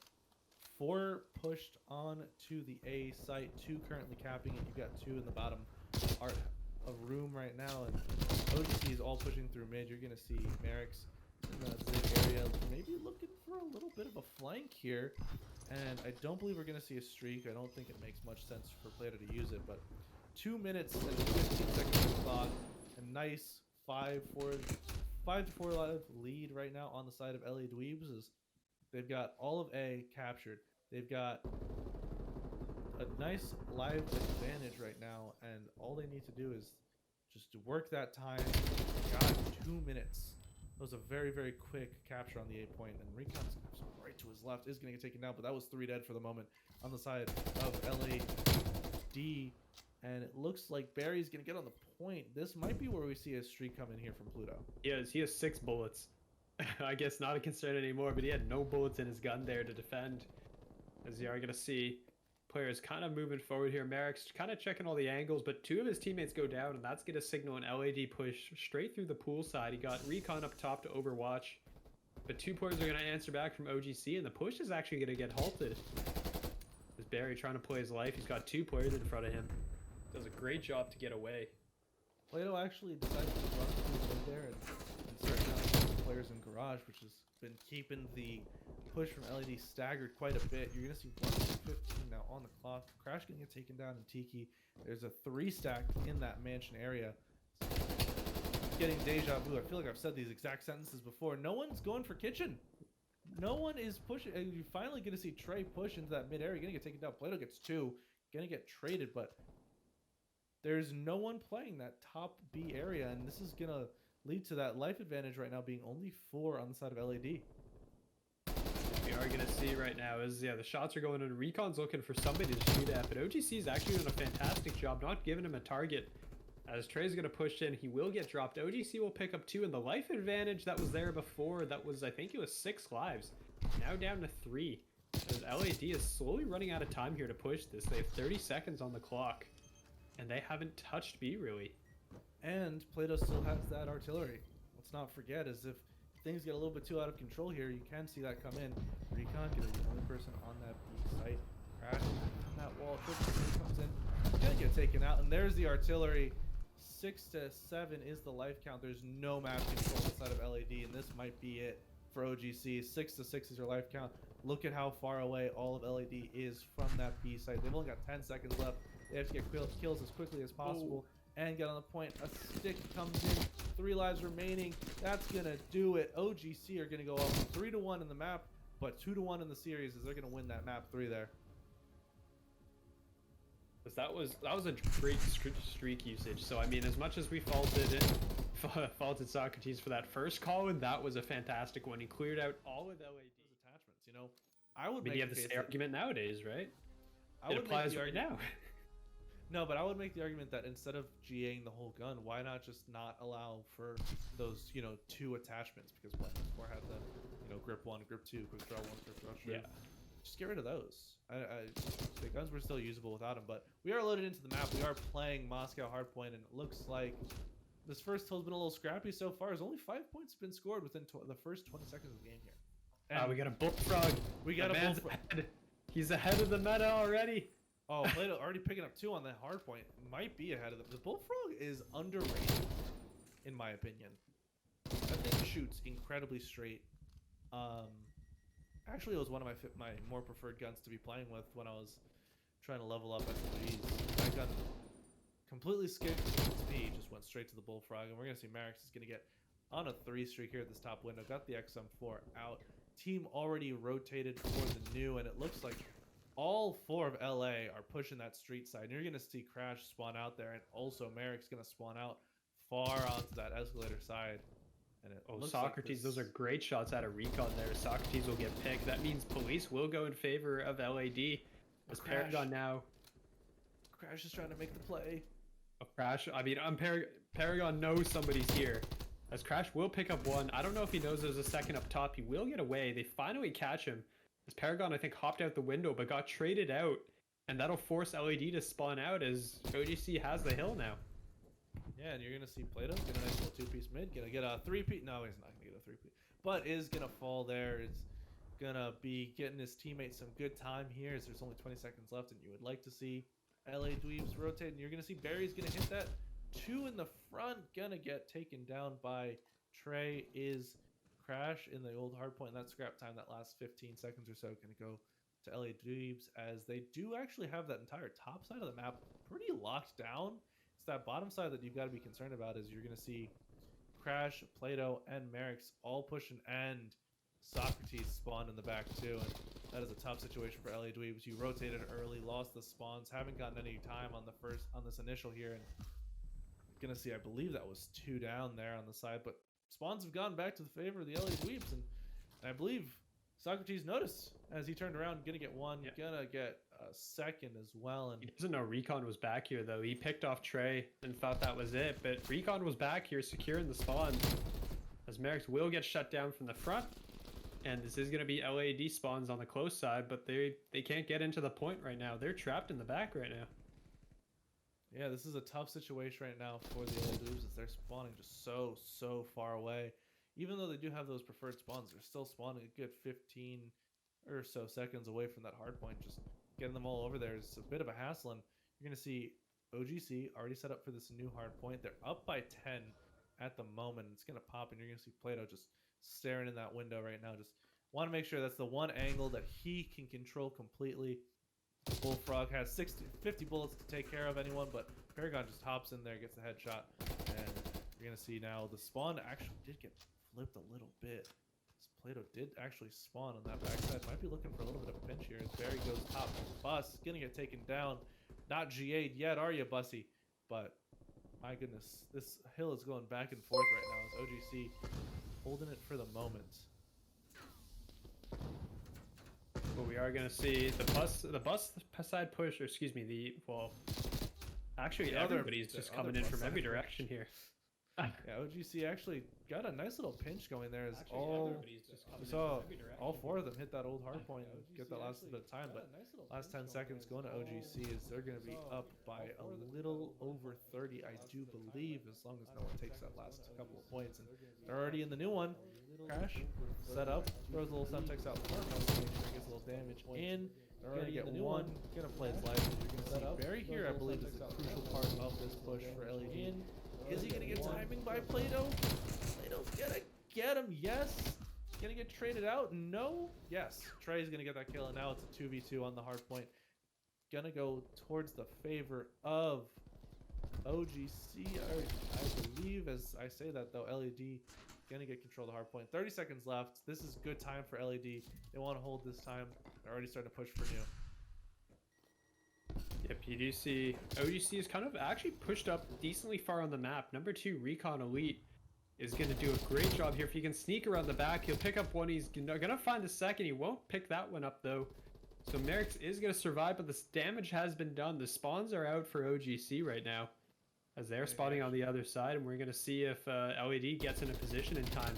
4 pushed on to the A site, 2 currently capping it. You've got 2 in the bottom part of room right now, and OGC is all pushing through mid. You're going to see Merrick's in the zig area, maybe looking for a little bit of a flank here. And I don't believe we're going to see a streak. I don't think it makes much sense for Plato to use it, but 2 minutes and 15 seconds of the clock. A nice 5-4 live lead right now on the side of LA Dweebs. They've got all of A captured. They've got a nice live advantage right now, and all they need to do is just to work that time. Got 2 minutes. That was a very, very quick capture on the A point, and Recon's right to his left is going to get taken down, but that was 3 dead for the moment on the side of LAD, and it looks like Barry's going to get on the point. This might be where we see a streak come in here from Pluto. He has 6 bullets. I guess not a concern anymore, but he had no bullets in his gun there to defend. As you are going to see, players kind of moving forward here. Merrick's kind of checking all the angles, but 2 of his teammates go down, and that's going to signal an LAD push straight through the pool side. He got Recon up top to overwatch, but 2 players are going to answer back from OGC, and the push is actually going to get halted. There's Barry trying to play his life. He's got 2 players in front of him. Does a great job to get away. Plato actually decided to run through there and start down the players in garage, which has been keeping the push from LED staggered quite a bit. You're going to see 1:15 now on the clock. Crash going to get taken down in Tiki. There's a 3 stack in that mansion area. Getting deja vu. I feel like I've said these exact sentences before. No one's going for kitchen. No one is pushing. And you're finally going to see Trey push into that mid area. Going to get taken down. Plato gets 2. Going to get traded, but there's no one playing that top B area, and this is going to lead to that life advantage right now being only 4 on the side of LAD. We are going to see right now is, the shots are going in. Recon's looking for somebody to shoot at, but OGC is actually doing a fantastic job not giving him a target. As Trey's going to push in, he will get dropped. OGC will pick up 2, and the life advantage that was there before, that was, I think it was 6 lives, now down to 3. As LAD is slowly running out of time here to push this. They have 30 seconds on the clock, and they haven't touched B, really. And Plato still has that artillery. Let's not forget, as if things get a little bit too out of control here, you can see that come in. Recon gonna be the only person on that B site. Crash on that wall. Triple comes in. Gonna get taken out. And there's the artillery. 6 to 7 is the life count. There's no map control inside of LAD, and this might be it for OGC. 6 to 6 is your life count. Look at how far away all of LAD is from that B site. They've only got 10 seconds left. They have to get kills as quickly as possible. And get on the point. A stick comes in. 3 lives remaining. That's gonna do it. OGC are gonna go up 3 to 1 in the map, but 2 to 1 in the series, as they're gonna win that map 3 there. That was a great streak usage. So I mean, as much as we faulted Socrates for that first call, and that was a fantastic one. He cleared out all of LAD. Those attachments, you know, I would. But you have the same argument nowadays, right? It applies right now. No, but I would make the argument that instead of GAing the whole gun, why not just not allow for those, 2 attachments? Because Black 4 had the, grip 1, grip 2, quick draw 1, quick draw 2. Yeah. Just get rid of those. The guns were still usable without them, but we are loaded into the map. We are playing Moscow Hardpoint, and it looks like this first hill's been a little scrappy so far. As only 5 points have been scored within the first 20 seconds of the game here. And we got a bullfrog. We got a bullfrog. He's ahead of the meta already. Oh, Plato already picking up 2 on the hard point. Might be ahead of them. The bullfrog is underrated, in my opinion. That thing shoots incredibly straight. Actually, it was one of my more preferred guns to be playing with when I was trying to level up S3Ws. That gun completely skipped speed, just went straight to the bullfrog, and we're gonna see Marix is gonna get on a 3 streak here at this top window. Got the XM4 out. Team already rotated for the new, and it looks like all 4 of LA are pushing that street side. And you're going to see Crash spawn out there, and also Merrick's going to spawn out far onto that escalator side. And it looks Socrates, like those are great shots out of Recon there. Socrates will get picked. That means police will go in favor of LAD. As Paragon now. Crash is trying to make the play. Crash, I mean, Paragon knows somebody's here. As Crash will pick up 1. I don't know if he knows there's a second up top. He will get away. They finally catch him. As Paragon, I think, hopped out the window, but got traded out. And that'll force LED to spawn out as OGC has the hill now. Yeah, and you're going to see Plato get a nice little 2-piece mid. Going to get a 3-piece. No, he's not going to get a 3-piece. But is going to fall there. It's going to be getting his teammates some good time here as there's only 20 seconds left. And you would like to see LA Dweebs rotate. And you're going to see Barry's going to hit that 2 in the front. Going to get taken down by Trey. Is Crash in the old hardpoint. That scrap time, that last 15 seconds or so, going to go to LA Dweebs, as they do actually have that entire top side of the map pretty locked down. It's that bottom side that you've got to be concerned about, is you're going to see Crash, Plato, and Merrick's all pushing, and Socrates spawned in the back too. And that is a tough situation for LA Dweebs. You rotated early, lost the spawns, haven't gotten any time on this initial here, and going to see, I believe that was 2 down there on the side, but spawns have gone back to the favor of the LA Dweebs, and I believe Socrates noticed as he turned around. Gonna get 1, gonna get a 2nd as well. And he doesn't know Recon was back here, though. He picked off Trey and thought that was it, but Recon was back here securing the spawn. As Merrick will get shut down from the front. And this is going to be LAD spawns on the close side, but they can't get into the point right now. They're trapped in the back right now. Yeah, this is a tough situation right now for the Dweebs as they're spawning just so far away. Even though they do have those preferred spawns, they're still spawning a good 15 or so seconds away from that hard point. Just getting them all over there is a bit of a hassle, and you're going to see OGC already set up for this new hard point. They're up by 10 at the moment. It's going to pop, and you're going to see Plato just staring in that window right now. Just want to make sure that's the one angle that he can control completely. Bullfrog has 50 bullets to take care of anyone, but Paragon just hops in there, gets the headshot, and you're going to see now the spawn actually did get flipped a little bit. Plato did actually spawn on that backside. Might be looking for a little bit of a pinch here. As Barry goes top, Bus gonna get taken down. Not GA'd yet, are you, Bussy? But my goodness, this hill is going back and forth right now as OGC holding it for the moment. But we are gonna see the bus side push, or excuse me, actually everybody's just coming in from every direction here. Yeah, OGC actually got a nice little pinch going there as we saw all four of them hit that old hard point and get that last bit of time, but last 10 seconds going to OGC is they're going to be up by a little over 30, I do believe, as long as no one takes that last couple of points, and they're already in the new one. Crash, set up, throws a little Semtex out the front, make sure he gets a little damage in. They're gonna get one, gonna play his life. You're gonna see Barry here, I believe, is a crucial part of this push for LED. Is he gonna get timing by Plato? Plato's gonna get him, yes. Gonna get traded out, no. Yes, Trey's gonna get that kill, and now it's a 2v2 on the hard point. Gonna go towards the favor of OGC, I believe. As I say that though, LED gonna get control of the hard point. 30 seconds left. This is good time for LED. They want to hold this time. They're already starting to push for new. Yep, you do see OGC is kind of actually pushed up decently far on the map. Number 2 Recon Elite is going to do a great job here. If he can sneak around the back, he'll pick up one. He's going to find the second. He won't pick that one up though. So Merrick's is going to survive, but this damage has been done. The spawns are out for OGC right now as they're spawning on the other side, and we're going to see if LED gets in a position in time.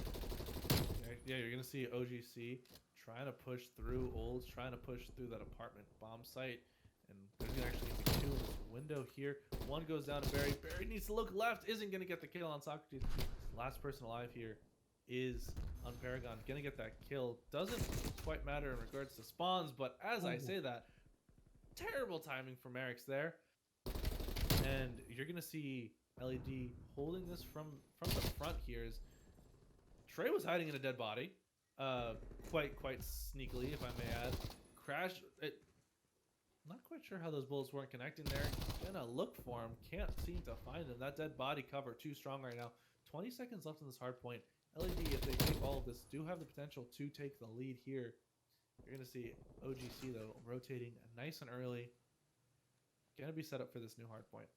Yeah, you're going to see OGC trying to push through Olds, trying to push through that apartment bomb site. And there's going to actually be 2 in this window here. One goes down to Barry. Barry needs to look left. Isn't going to get the kill on Socrates. Last person alive here is on Paragon. Going to get that kill. Doesn't quite matter in regards to spawns, but as I say that, terrible timing from Merrick's there. And you're going to see LED holding this from the front here. As Trey was hiding in a dead body. Quite sneakily, if I may add. Crash... Not quite sure how those bullets weren't connecting there. Gonna look for him. Can't seem to find him. That dead body cover too strong right now. 20 seconds left in this hard point. LED, if they take all of this, do have the potential to take the lead here. You're gonna see OGC though rotating nice and early. Gonna be set up for this new hard point.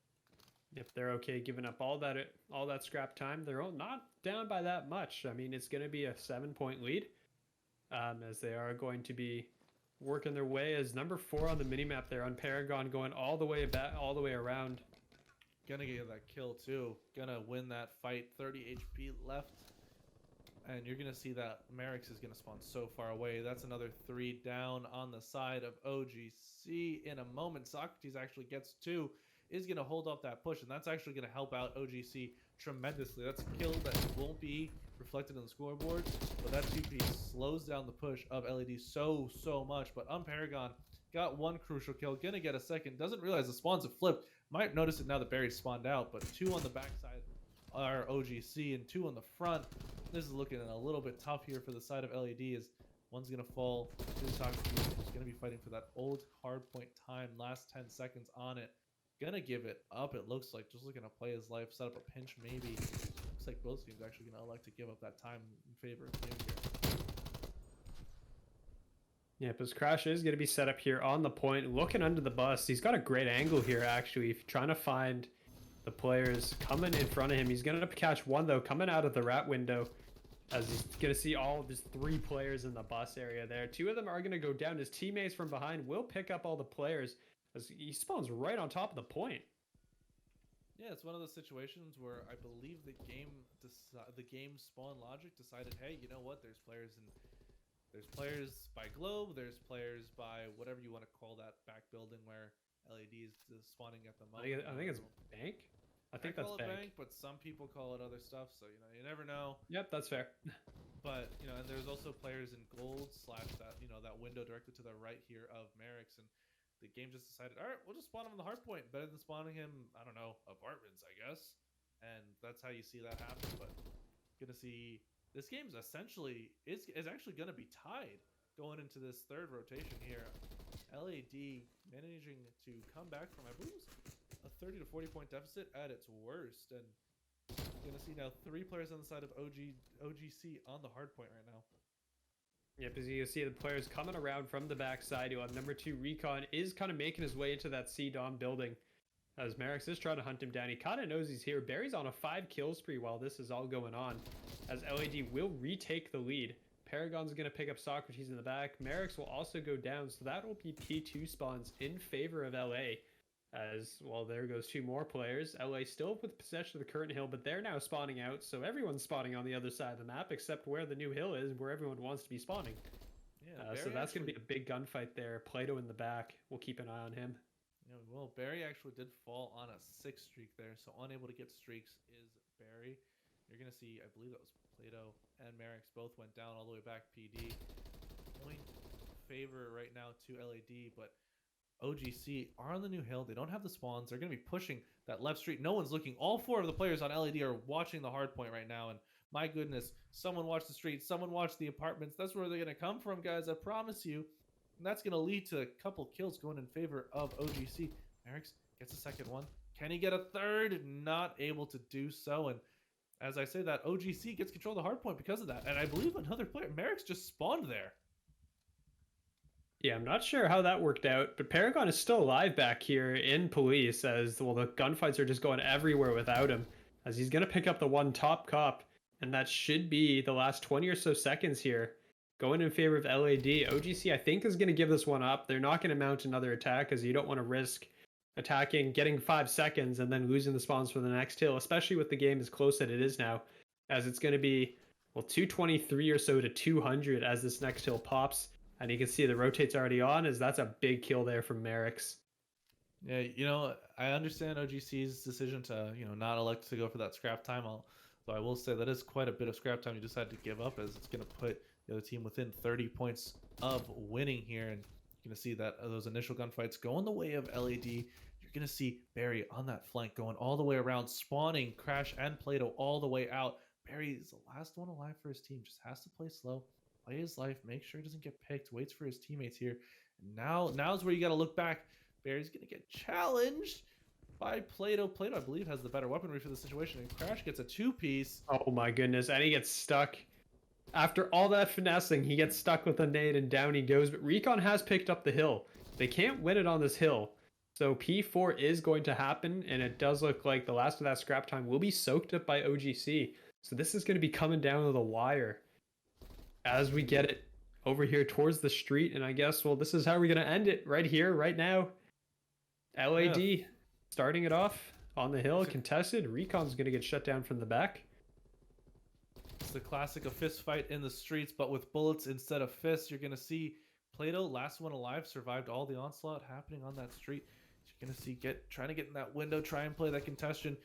If they're okay giving up all that scrap time, they're not down by that much. I mean, it's gonna be a 7-point lead, as they are going to be working their way as number 4 on the minimap there on Paragon, going all the way back, all the way around. Gonna get that kill too. Gonna win that fight. 30 HP left. And you're gonna see that Merrick's is gonna spawn so far away. That's another 3 down on the side of OGC in a moment. Socrates actually gets 2. Is gonna hold off that push, and that's actually gonna help out OGC tremendously. That's a kill that won't be reflected on the scoreboard, but that 2-piece slows down the push of LED so much. But Paragon got 1 crucial kill, gonna get a second. Doesn't realize the spawns have flipped. Might notice it now that Barry spawned out, but 2 on the backside are OGC and 2 on the front. This is looking a little bit tough here for the side of LED, as one's gonna fall to Socrates, who's gonna be fighting for that old hard point time. Last 10 seconds on it. Gonna give it up, it looks like. Just looking to play his life, set up a pinch maybe. Looks like both teams actually gonna elect to give up that time in favor of the game here. Yeah, but Crash is gonna be set up here on the point, looking under the bus. He's got a great angle here actually, trying to find the players coming in front of him. He's gonna catch one though, coming out of the rat window, as he's gonna see all of his 3 players in the bus area there. 2 of them are gonna go down. His teammates from behind will pick up all the players, as he spawns right on top of the point. Yeah, it's one of those situations where I believe the game spawn logic decided, hey, you know what? There's players in There's players by globe. There's players by whatever you want to call that back building where LED is spawning at the moment. I think it's bank. I think that's call it bank. but some people call it other stuff. So you never know. Yep, that's fair. But and there's also players in gold slash that that window directly to the right here of Merrick's, and the game just decided, all right, we'll just spawn him on the hard point, better than spawning him, I don't know, apartments, I guess. And that's how you see that happen. But gonna see this game's essentially is actually gonna be tied going into this third rotation here. LAD managing to come back from, I believe, a 30 to 40 point deficit at its worst, and gonna see now 3 players on the side of OGC on the hard point right now. Yep, as you can see, the players coming around from the backside. You have number 2 Recon is kind of making his way into that C-Dom building. As Merrick's is trying to hunt him down. He kind of knows he's here. Barry's on a 5 kill spree while this is all going on. As LAD will retake the lead. Paragon's going to pick up Socrates in the back. Merrick's will also go down. So that will be P2 spawns in favor of LA. As, well, there goes 2 more players. LA still with possession of the current hill, but they're now spawning out. So everyone's spawning on the other side of the map, except where the new hill is, where everyone wants to be spawning. Yeah, so that's going to be a big gunfight there. Plato in the back. We'll keep an eye on him. Yeah, well, Barry actually did fall on a 6 streak there, so unable to get streaks is Barry. You're going to see, I believe that was Plato and Merrick's both went down all the way back PD. Point favor right now to LAD, but OGC are on the new hill. They don't have the spawns. They're going to be pushing that left street. No one's looking. All 4 of the players on LAD are watching the hard point right now, and my goodness, someone watch the street. Someone watch the apartments. That's where they're going to come from, guys. I promise you. And that's going to lead to a couple kills going in favor of OGC. Merrick's gets a second one. Can he get a third? Not able to do so. And as I say that, OGC gets control of the hard point because of that. And I believe another player, Merrick's just spawned there. Yeah, I'm not sure how that worked out, but Paragon is still alive back here in police as, well, the gunfights are just going everywhere without him. As he's going to pick up the 1 top cop. And that should be the last 20 or so seconds here. Going in favor of LAD. OGC, I think, is going to give this one up. They're not going to mount another attack as you don't want to risk attacking, getting 5 seconds, and then losing the spawns for the next hill, especially with the game as close as it is now, as it's going to be, well, 223 or so to 200 as this next hill pops. And you can see the rotate's already on, as that's a big kill there from Merrick's. Yeah, I understand OGC's decision to, not elect to go for that scrap time. So I will say that is quite a bit of scrap time you decided to give up, as it's going to put the other team within 30 points of winning here. And you're going to see that those initial gunfights going the way of LAD. You're going to see Barry on that flank going all the way around, spawning Crash and Plato all the way out. Barry is the last one alive for his team. Just has to play slow, play his life, make sure he doesn't get picked, waits for his teammates here. And now's where you got to look back. Barry's going to get challenged by Plato. Plato, I believe, has the better weaponry for the situation, and Crash gets a 2-piece. Oh my goodness, and he gets stuck. After all that finessing, he gets stuck with a nade, and down he goes. But Recon has picked up the hill. They can't win it on this hill. So P4 is going to happen, and it does look like the last of that scrap time will be soaked up by OGC. So this is going to be coming down to the wire as we get it over here towards the street. And I guess, well, this is how we're going to end it right here, right now. LAD starting it off on the hill, contested. Recon's going to get shut down from the back. It's the classic of fist fight in the streets, but with bullets instead of fists. You're going to see Plato, last one alive, survived all the onslaught happening on that street. You're going to see trying to get in that window, try and play that contention.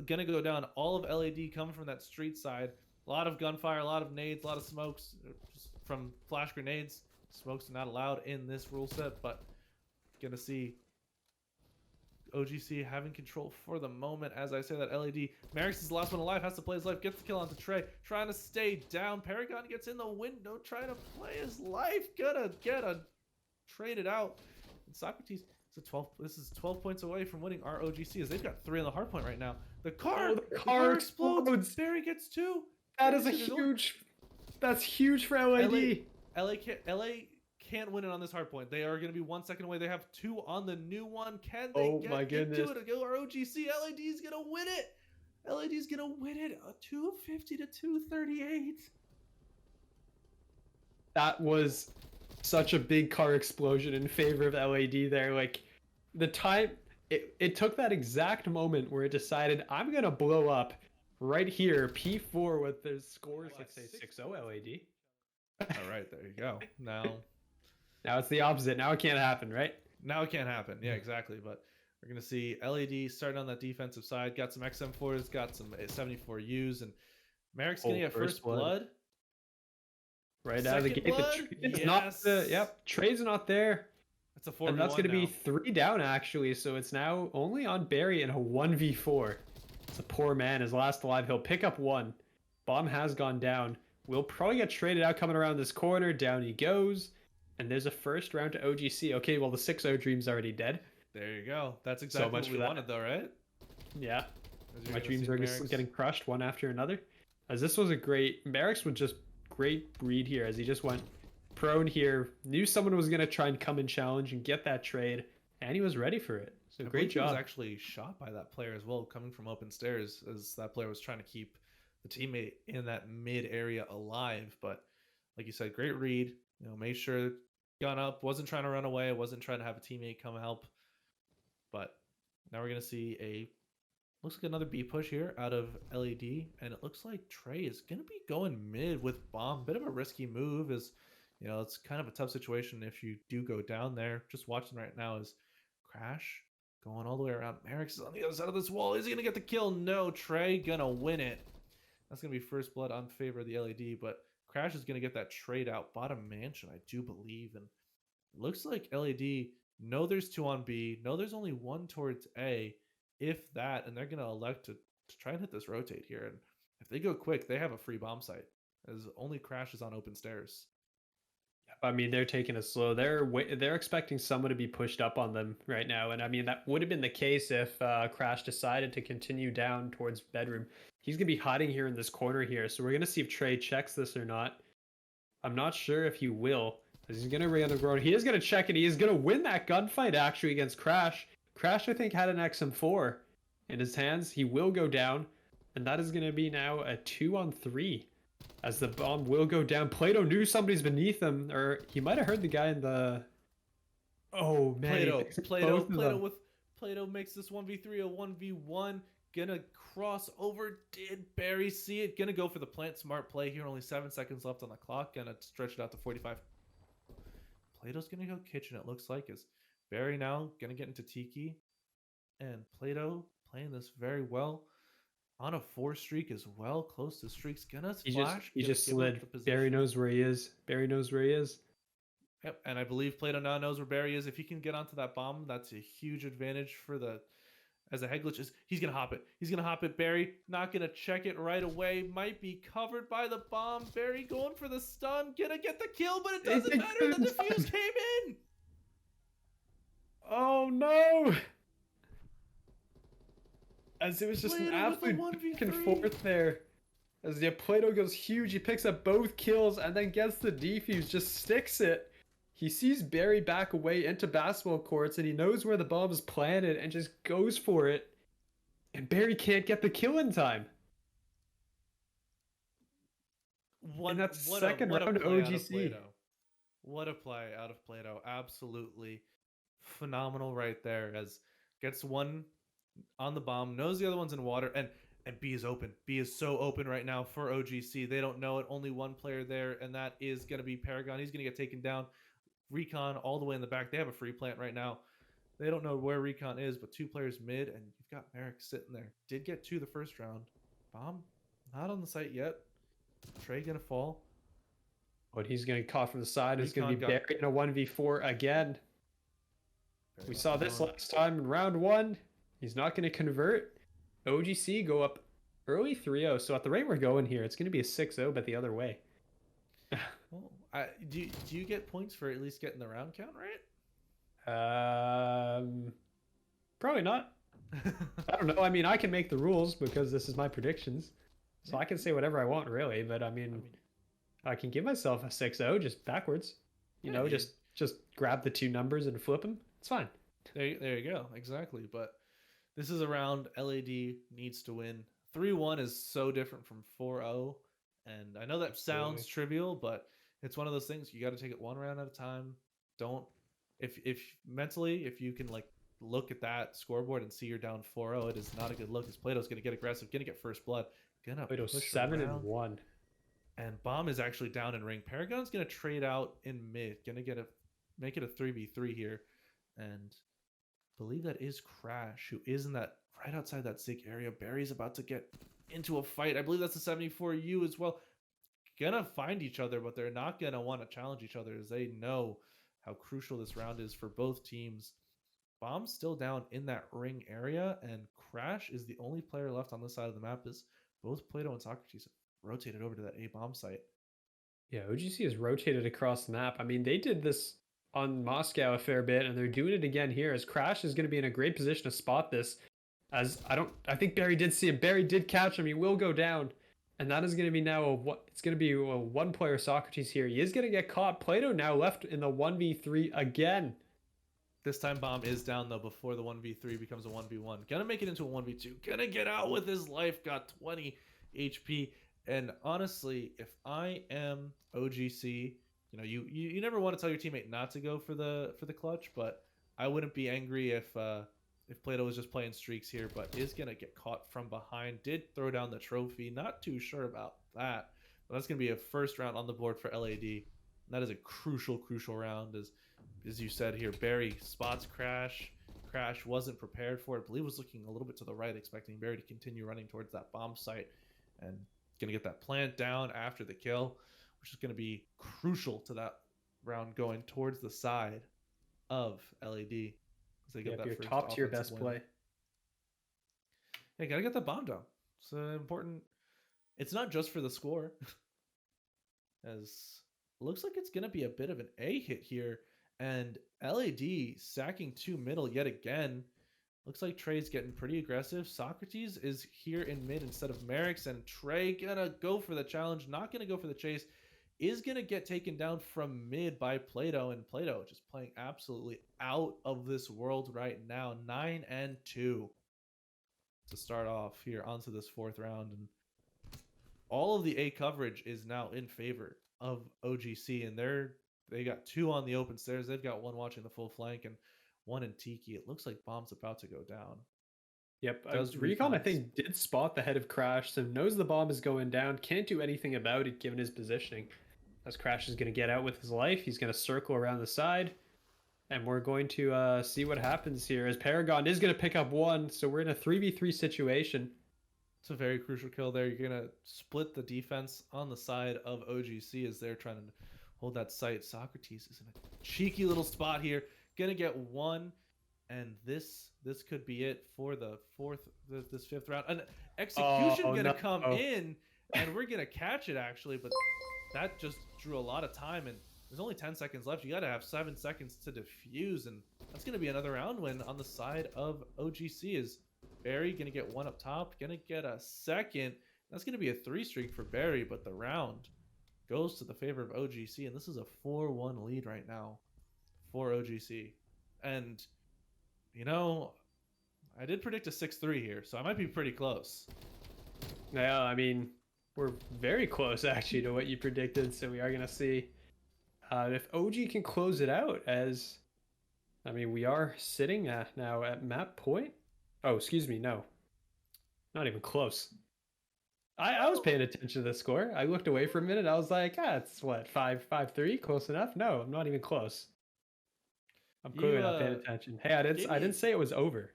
Going to go down. All of LAD coming from that street side. A lot of gunfire, a lot of nades, a lot of smokes just from flash grenades. Smokes are not allowed in this rule set, but going to see OGC having control for the moment. As I say that, LAD, Merrick's is the last one alive, has to play his life, gets the kill onto Trey, trying to stay down. Paragon gets in the window, trying to play his life, gonna get traded out. And Socrates, this is 12 points away from winning our OGC, as they've got 3 on the hard point right now. The car explodes. Barry gets 2. That is that's huge for LAD. LA can't win it on this hard point. They are going to be 1 second away. They have 2 on the new one. Can they get into it to go? Our OGC, LAD's going to win it. LAD's going to win it. 250 to 238. That was such a big car explosion in favor of LAD there. Like, the time, it took that exact moment where it decided, I'm going to blow up right here. P4 with the scores, let's say 6-0 LAD. All right, there you go. Now Now it's the opposite. Now it can't happen, right? Now it can't happen. Yeah, exactly. But we're going to see LED starting on that defensive side. Got some XM4s, got some 74Us, and Merrick's going to get first blood. Right out of the Second gate. blood? The trade's Yes. not the, yep, trade's not there. That's a 4v1 And that's going to be now. 3 down, actually. So it's now only on Barry in a 1v4. It's a poor man. His last alive. He'll pick up 1. Bomb has gone down. We'll probably get traded out coming around this corner. Down he goes. And there's a first round to OGC. Okay, well, the 6-0 dream's already dead. There you go. That's exactly much what we for that. wanted, though, right? Yeah. As you're My gonna dreams see are just Merrick's- getting crushed one after another. As this was a great... Merrick's was just great read here as he just went prone here. Knew someone was going to try and come and challenge and get that trade. And he was ready for it. So I great believe he was job. actually shot by that player as well, coming from open stairs, as that player was trying to keep the teammate in that mid area alive. But like you said, great read. You know, made sure gun up, wasn't trying to run away, wasn't trying to have a teammate come help. But now we're gonna see looks like another B push here out of LED, and it looks like Trey is gonna be going mid with bomb. Bit of a risky move, as you know, it's kind of a tough situation if you do go down there. Just watching right now is Crash going all the way around. Merrick's on the other side of this wall. Is he gonna get the kill? No, Trey gonna win it. That's gonna be first blood on favor of the LED, but Crash is gonna get that trade out bottom mansion, I do believe, and it looks like LED know there's 2 on B, know there's only 1 towards A, if that, and they're gonna elect to try and hit this rotate here. And if they go quick, they have a free bomb site, as only Crash is on open stairs. I mean, they're taking it slow. They're expecting someone to be pushed up on them right now, and I mean that would have been the case if Crash decided to continue down towards bedroom. He's gonna be hiding here in this corner here, so we're gonna see if Trey checks this or not. I'm not sure if he will, because he's gonna run the road. He is gonna check it. He is gonna win that gunfight actually against Crash. Crash, I think, had an XM4 in his hands. He will go down, and that is gonna be now a 2-on-3. As the bomb will go down. Plato knew somebody's beneath him, or he might have heard the guy in the... Oh, man. Plato makes this 1v3 a 1v1. Gonna cross over. Did Barry see it? Gonna go for the plant. Smart play here. Only 7 seconds left on the clock. Gonna stretch it out to 45. Plato's gonna go kitchen, it looks like. Is Barry now gonna get into Tiki? And Plato playing this very well. On a 4 streak as well, close to streaks. Gonna splash. He just slid. Barry knows where he is. Barry knows where he is. Yep, and I believe Plato now knows where Barry is. If he can get onto that bomb, that's a huge advantage for as a head glitch is. He's gonna hop it. He's gonna hop it. Barry not gonna check it right away. Might be covered by the bomb. Barry going for the stun. Gonna get the kill, but it doesn't matter. The defuse came in. Oh no! As it was just an Plato with a absolute back and 1v3. forth there. As the Plato goes huge, he picks up both kills and then gets the defuse, just sticks it. He sees Barry back away into basketball courts and he knows where the bomb is planted and just goes for it. And Barry can't get the kill in time. What, in that what second a, what round a play out of OGC. Plato. What a play out of Plato. Absolutely phenomenal right there. As gets one on the bomb, knows the other one's in water, and B is open. B is so open right now for OGC. They don't know it. Only one player there, and that is going to be Paragon. He's going to get taken down. Recon all the way in the back. They have a free plant right now. They don't know where Recon is, but 2 players mid, and you've got Merrick sitting there. Did get 2 the first round. Bomb not on the site yet. Trey going to fall. But he's going to get caught from the side. It's going to be Recon Barry in a 1v4 again. Very We well saw this done. last time in round 1. He's not going to convert. OGC go up early 3-0. So at the rate we're going here, it's going to be a 6-0, but the other way. Well, do you get points for at least getting the round count right? Probably not. I don't know. I mean, I can make the rules because this is my predictions. So I can say whatever I want, really. But I mean, I can give myself a 6-0 just backwards. You know, just grab the 2 numbers and flip them. It's fine. There you go. Exactly. But this is a round LAD needs to win. 3-1 is so different from 4-0. And I know that sounds trivial, but it's one of those things. You got to take it one round at a time. Don't if mentally, if you can like look at that scoreboard and see you're down 4-0, it is not a good look. As Plato's going to get aggressive, going to get first blood, going to Plato push 7-1. around. And Bomb is actually down in ring. Paragon's gonna trade out in mid, gonna make it a 3v3 here, and believe that is Crash, who is in that right outside that Zig area. Barry's about to get into a fight. I believe that's a 74U as well. Gonna find each other, but they're not gonna want to challenge each other as they know how crucial this round is for both teams. Bomb's still down in that ring area, and Crash is the only player left on this side of the map as both Plato and Socrates have rotated over to that A bomb site. Yeah, OGC has rotated across the map. I mean, they did this on Moscow a fair bit, and they're doing it again here as Crash is going to be in a great position to spot this. As I think Barry did see him. Barry did catch him. He will go down. And that is going to be now it's going to be a one player Socrates here. He is going to get caught. Plato now left in the 1v3 again. This time Bomb is down though before the 1v3 becomes a 1v1. Gonna make it into a 1v2. Gonna get out with his life. Got 20 HP. And honestly, if I am OGC, you never want to tell your teammate not to go for the clutch, but I wouldn't be angry if Plato was just playing streaks here, but is gonna get caught from behind. Did throw down the trophy. Not too sure about that, but that's gonna be a first round on the board for LAD. And that is a crucial round, as you said here. Barry spots Crash. Crash wasn't prepared for it. I believe was looking a little bit to the right, expecting Barry to continue running towards that bomb site, and gonna get that plant down after the kill, which is gonna be crucial to that round going towards the side of LAD. They get that your top tier best play. Yeah, gotta get that bomb down. It's important. It's not just for the score. As looks like it's gonna be a bit of an A hit here, and LAD sacking 2 middle yet again. Looks like Trey's getting pretty aggressive. Socrates is here in mid instead of Merrick's, and Trey gonna go for the challenge, not gonna go for the chase. Is gonna get taken down from mid by Plato, and Plato just playing absolutely out of this world right now. 9-2 to start off here onto this 4th round, and all of the A coverage is now in favor of OGC, and they got 2 on the open stairs. They've got 1 watching the full flank and 1 in Tiki. It looks like Bomb's about to go down. Yep, Recon I think did spot the head of Crash, so knows the bomb is going down. Can't do anything about it given his positioning. As Crash is going to get out with his life, he's going to circle around the side, and we're going to see what happens here. As Paragon is going to pick up 1, so we're in a 3v3 situation. It's a very crucial kill there. You're going to split the defense on the side of OGC as they're trying to hold that site. Socrates is in a cheeky little spot here. Going to get 1, and this could be it for this 5th round. An execution going to come in, and we're going to catch it actually, but that just drew a lot of time, and there's only 10 seconds left. You got to have 7 seconds to defuse, and that's going to be another round win on the side of OGC. Is Barry going to get 1 up top, going to get a 2nd. That's going to be a 3 streak for Barry, but the round goes to the favor of OGC, and this is a 4-1 lead right now for OGC. And, I did predict a 6-3 here, so I might be pretty close. Yeah, I mean, we're very close actually to what you predicted, so we are going to see if OG can close it out, as we are sitting now at map point. Oh, excuse me, no, not even close. I was paying attention to the score. I looked away for a minute. I was like, it's what, 5-3, close enough? No, I'm not even close. I'm clearly not paying attention. Hey, I didn't say it was over.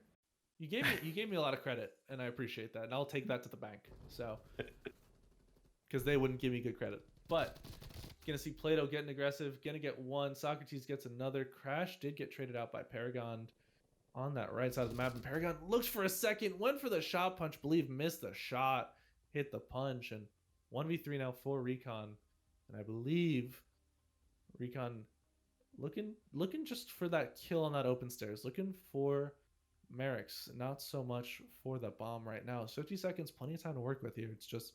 You gave me a lot of credit, and I appreciate that, and I'll take that to the bank. So, because they wouldn't give me good credit. But gonna see Plato getting aggressive, gonna get 1. Socrates gets another. Crash did get traded out by Paragon on that right side of the map, and Paragon looks for a 2nd, went for the shot punch, believe missed the shot, hit the punch, and 1v3 now for Recon, and I believe Recon looking just for that kill on that open stairs, looking for Merrick's, not so much for the bomb right now. 50 seconds, plenty of time to work with here. It's just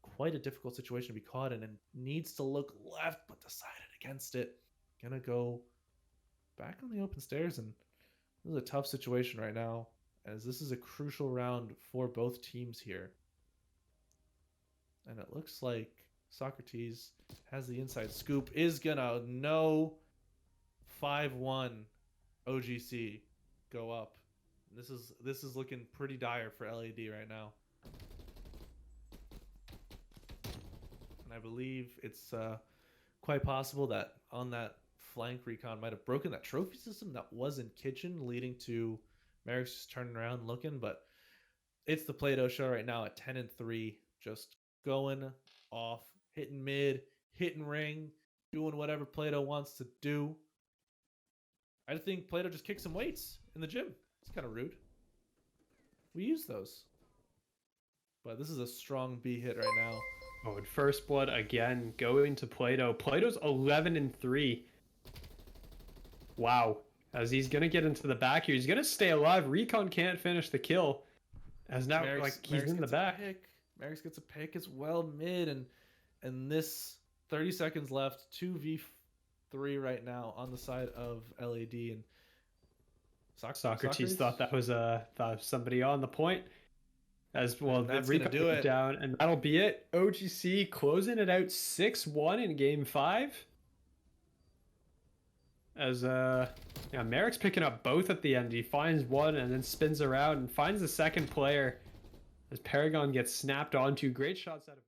quite a difficult situation to be caught in, and needs to look left, but decided against it. Gonna go back on the open stairs, and this is a tough situation right now, as this is a crucial round for both teams here. And it looks like Socrates has the inside scoop, is gonna know 5-1 OGC go up. This is looking pretty dire for LAD right now. I believe it's quite possible that on that flank recon might have broken that trophy system that was in kitchen, leading to Merrick's just turning around looking. But it's the Play-Doh show right now at 10-3, just going off, hitting mid, hitting ring, doing whatever Play-Doh wants to do. I think Play-Doh just kicked some weights in the gym. It's kind of rude. We use those. But this is a strong B hit right now. Oh, and first blood again going to Play-Doh. Play-Doh's 11-3. Wow. As he's gonna get into the back here, he's gonna stay alive. Recon can't finish the kill. As now, he's in the back. Merrick's gets a pick as well mid, and this 30 seconds left. 2v3 right now on the side of LAD, and Socrates thought that was somebody on the point. As well, that's the gonna do it down, and that'll be it. OGC closing it out 6-1 in game 5. As Merrick's picking up both at the end. He finds one and then spins around and finds the second player. As Paragon gets snapped onto. Great shots out of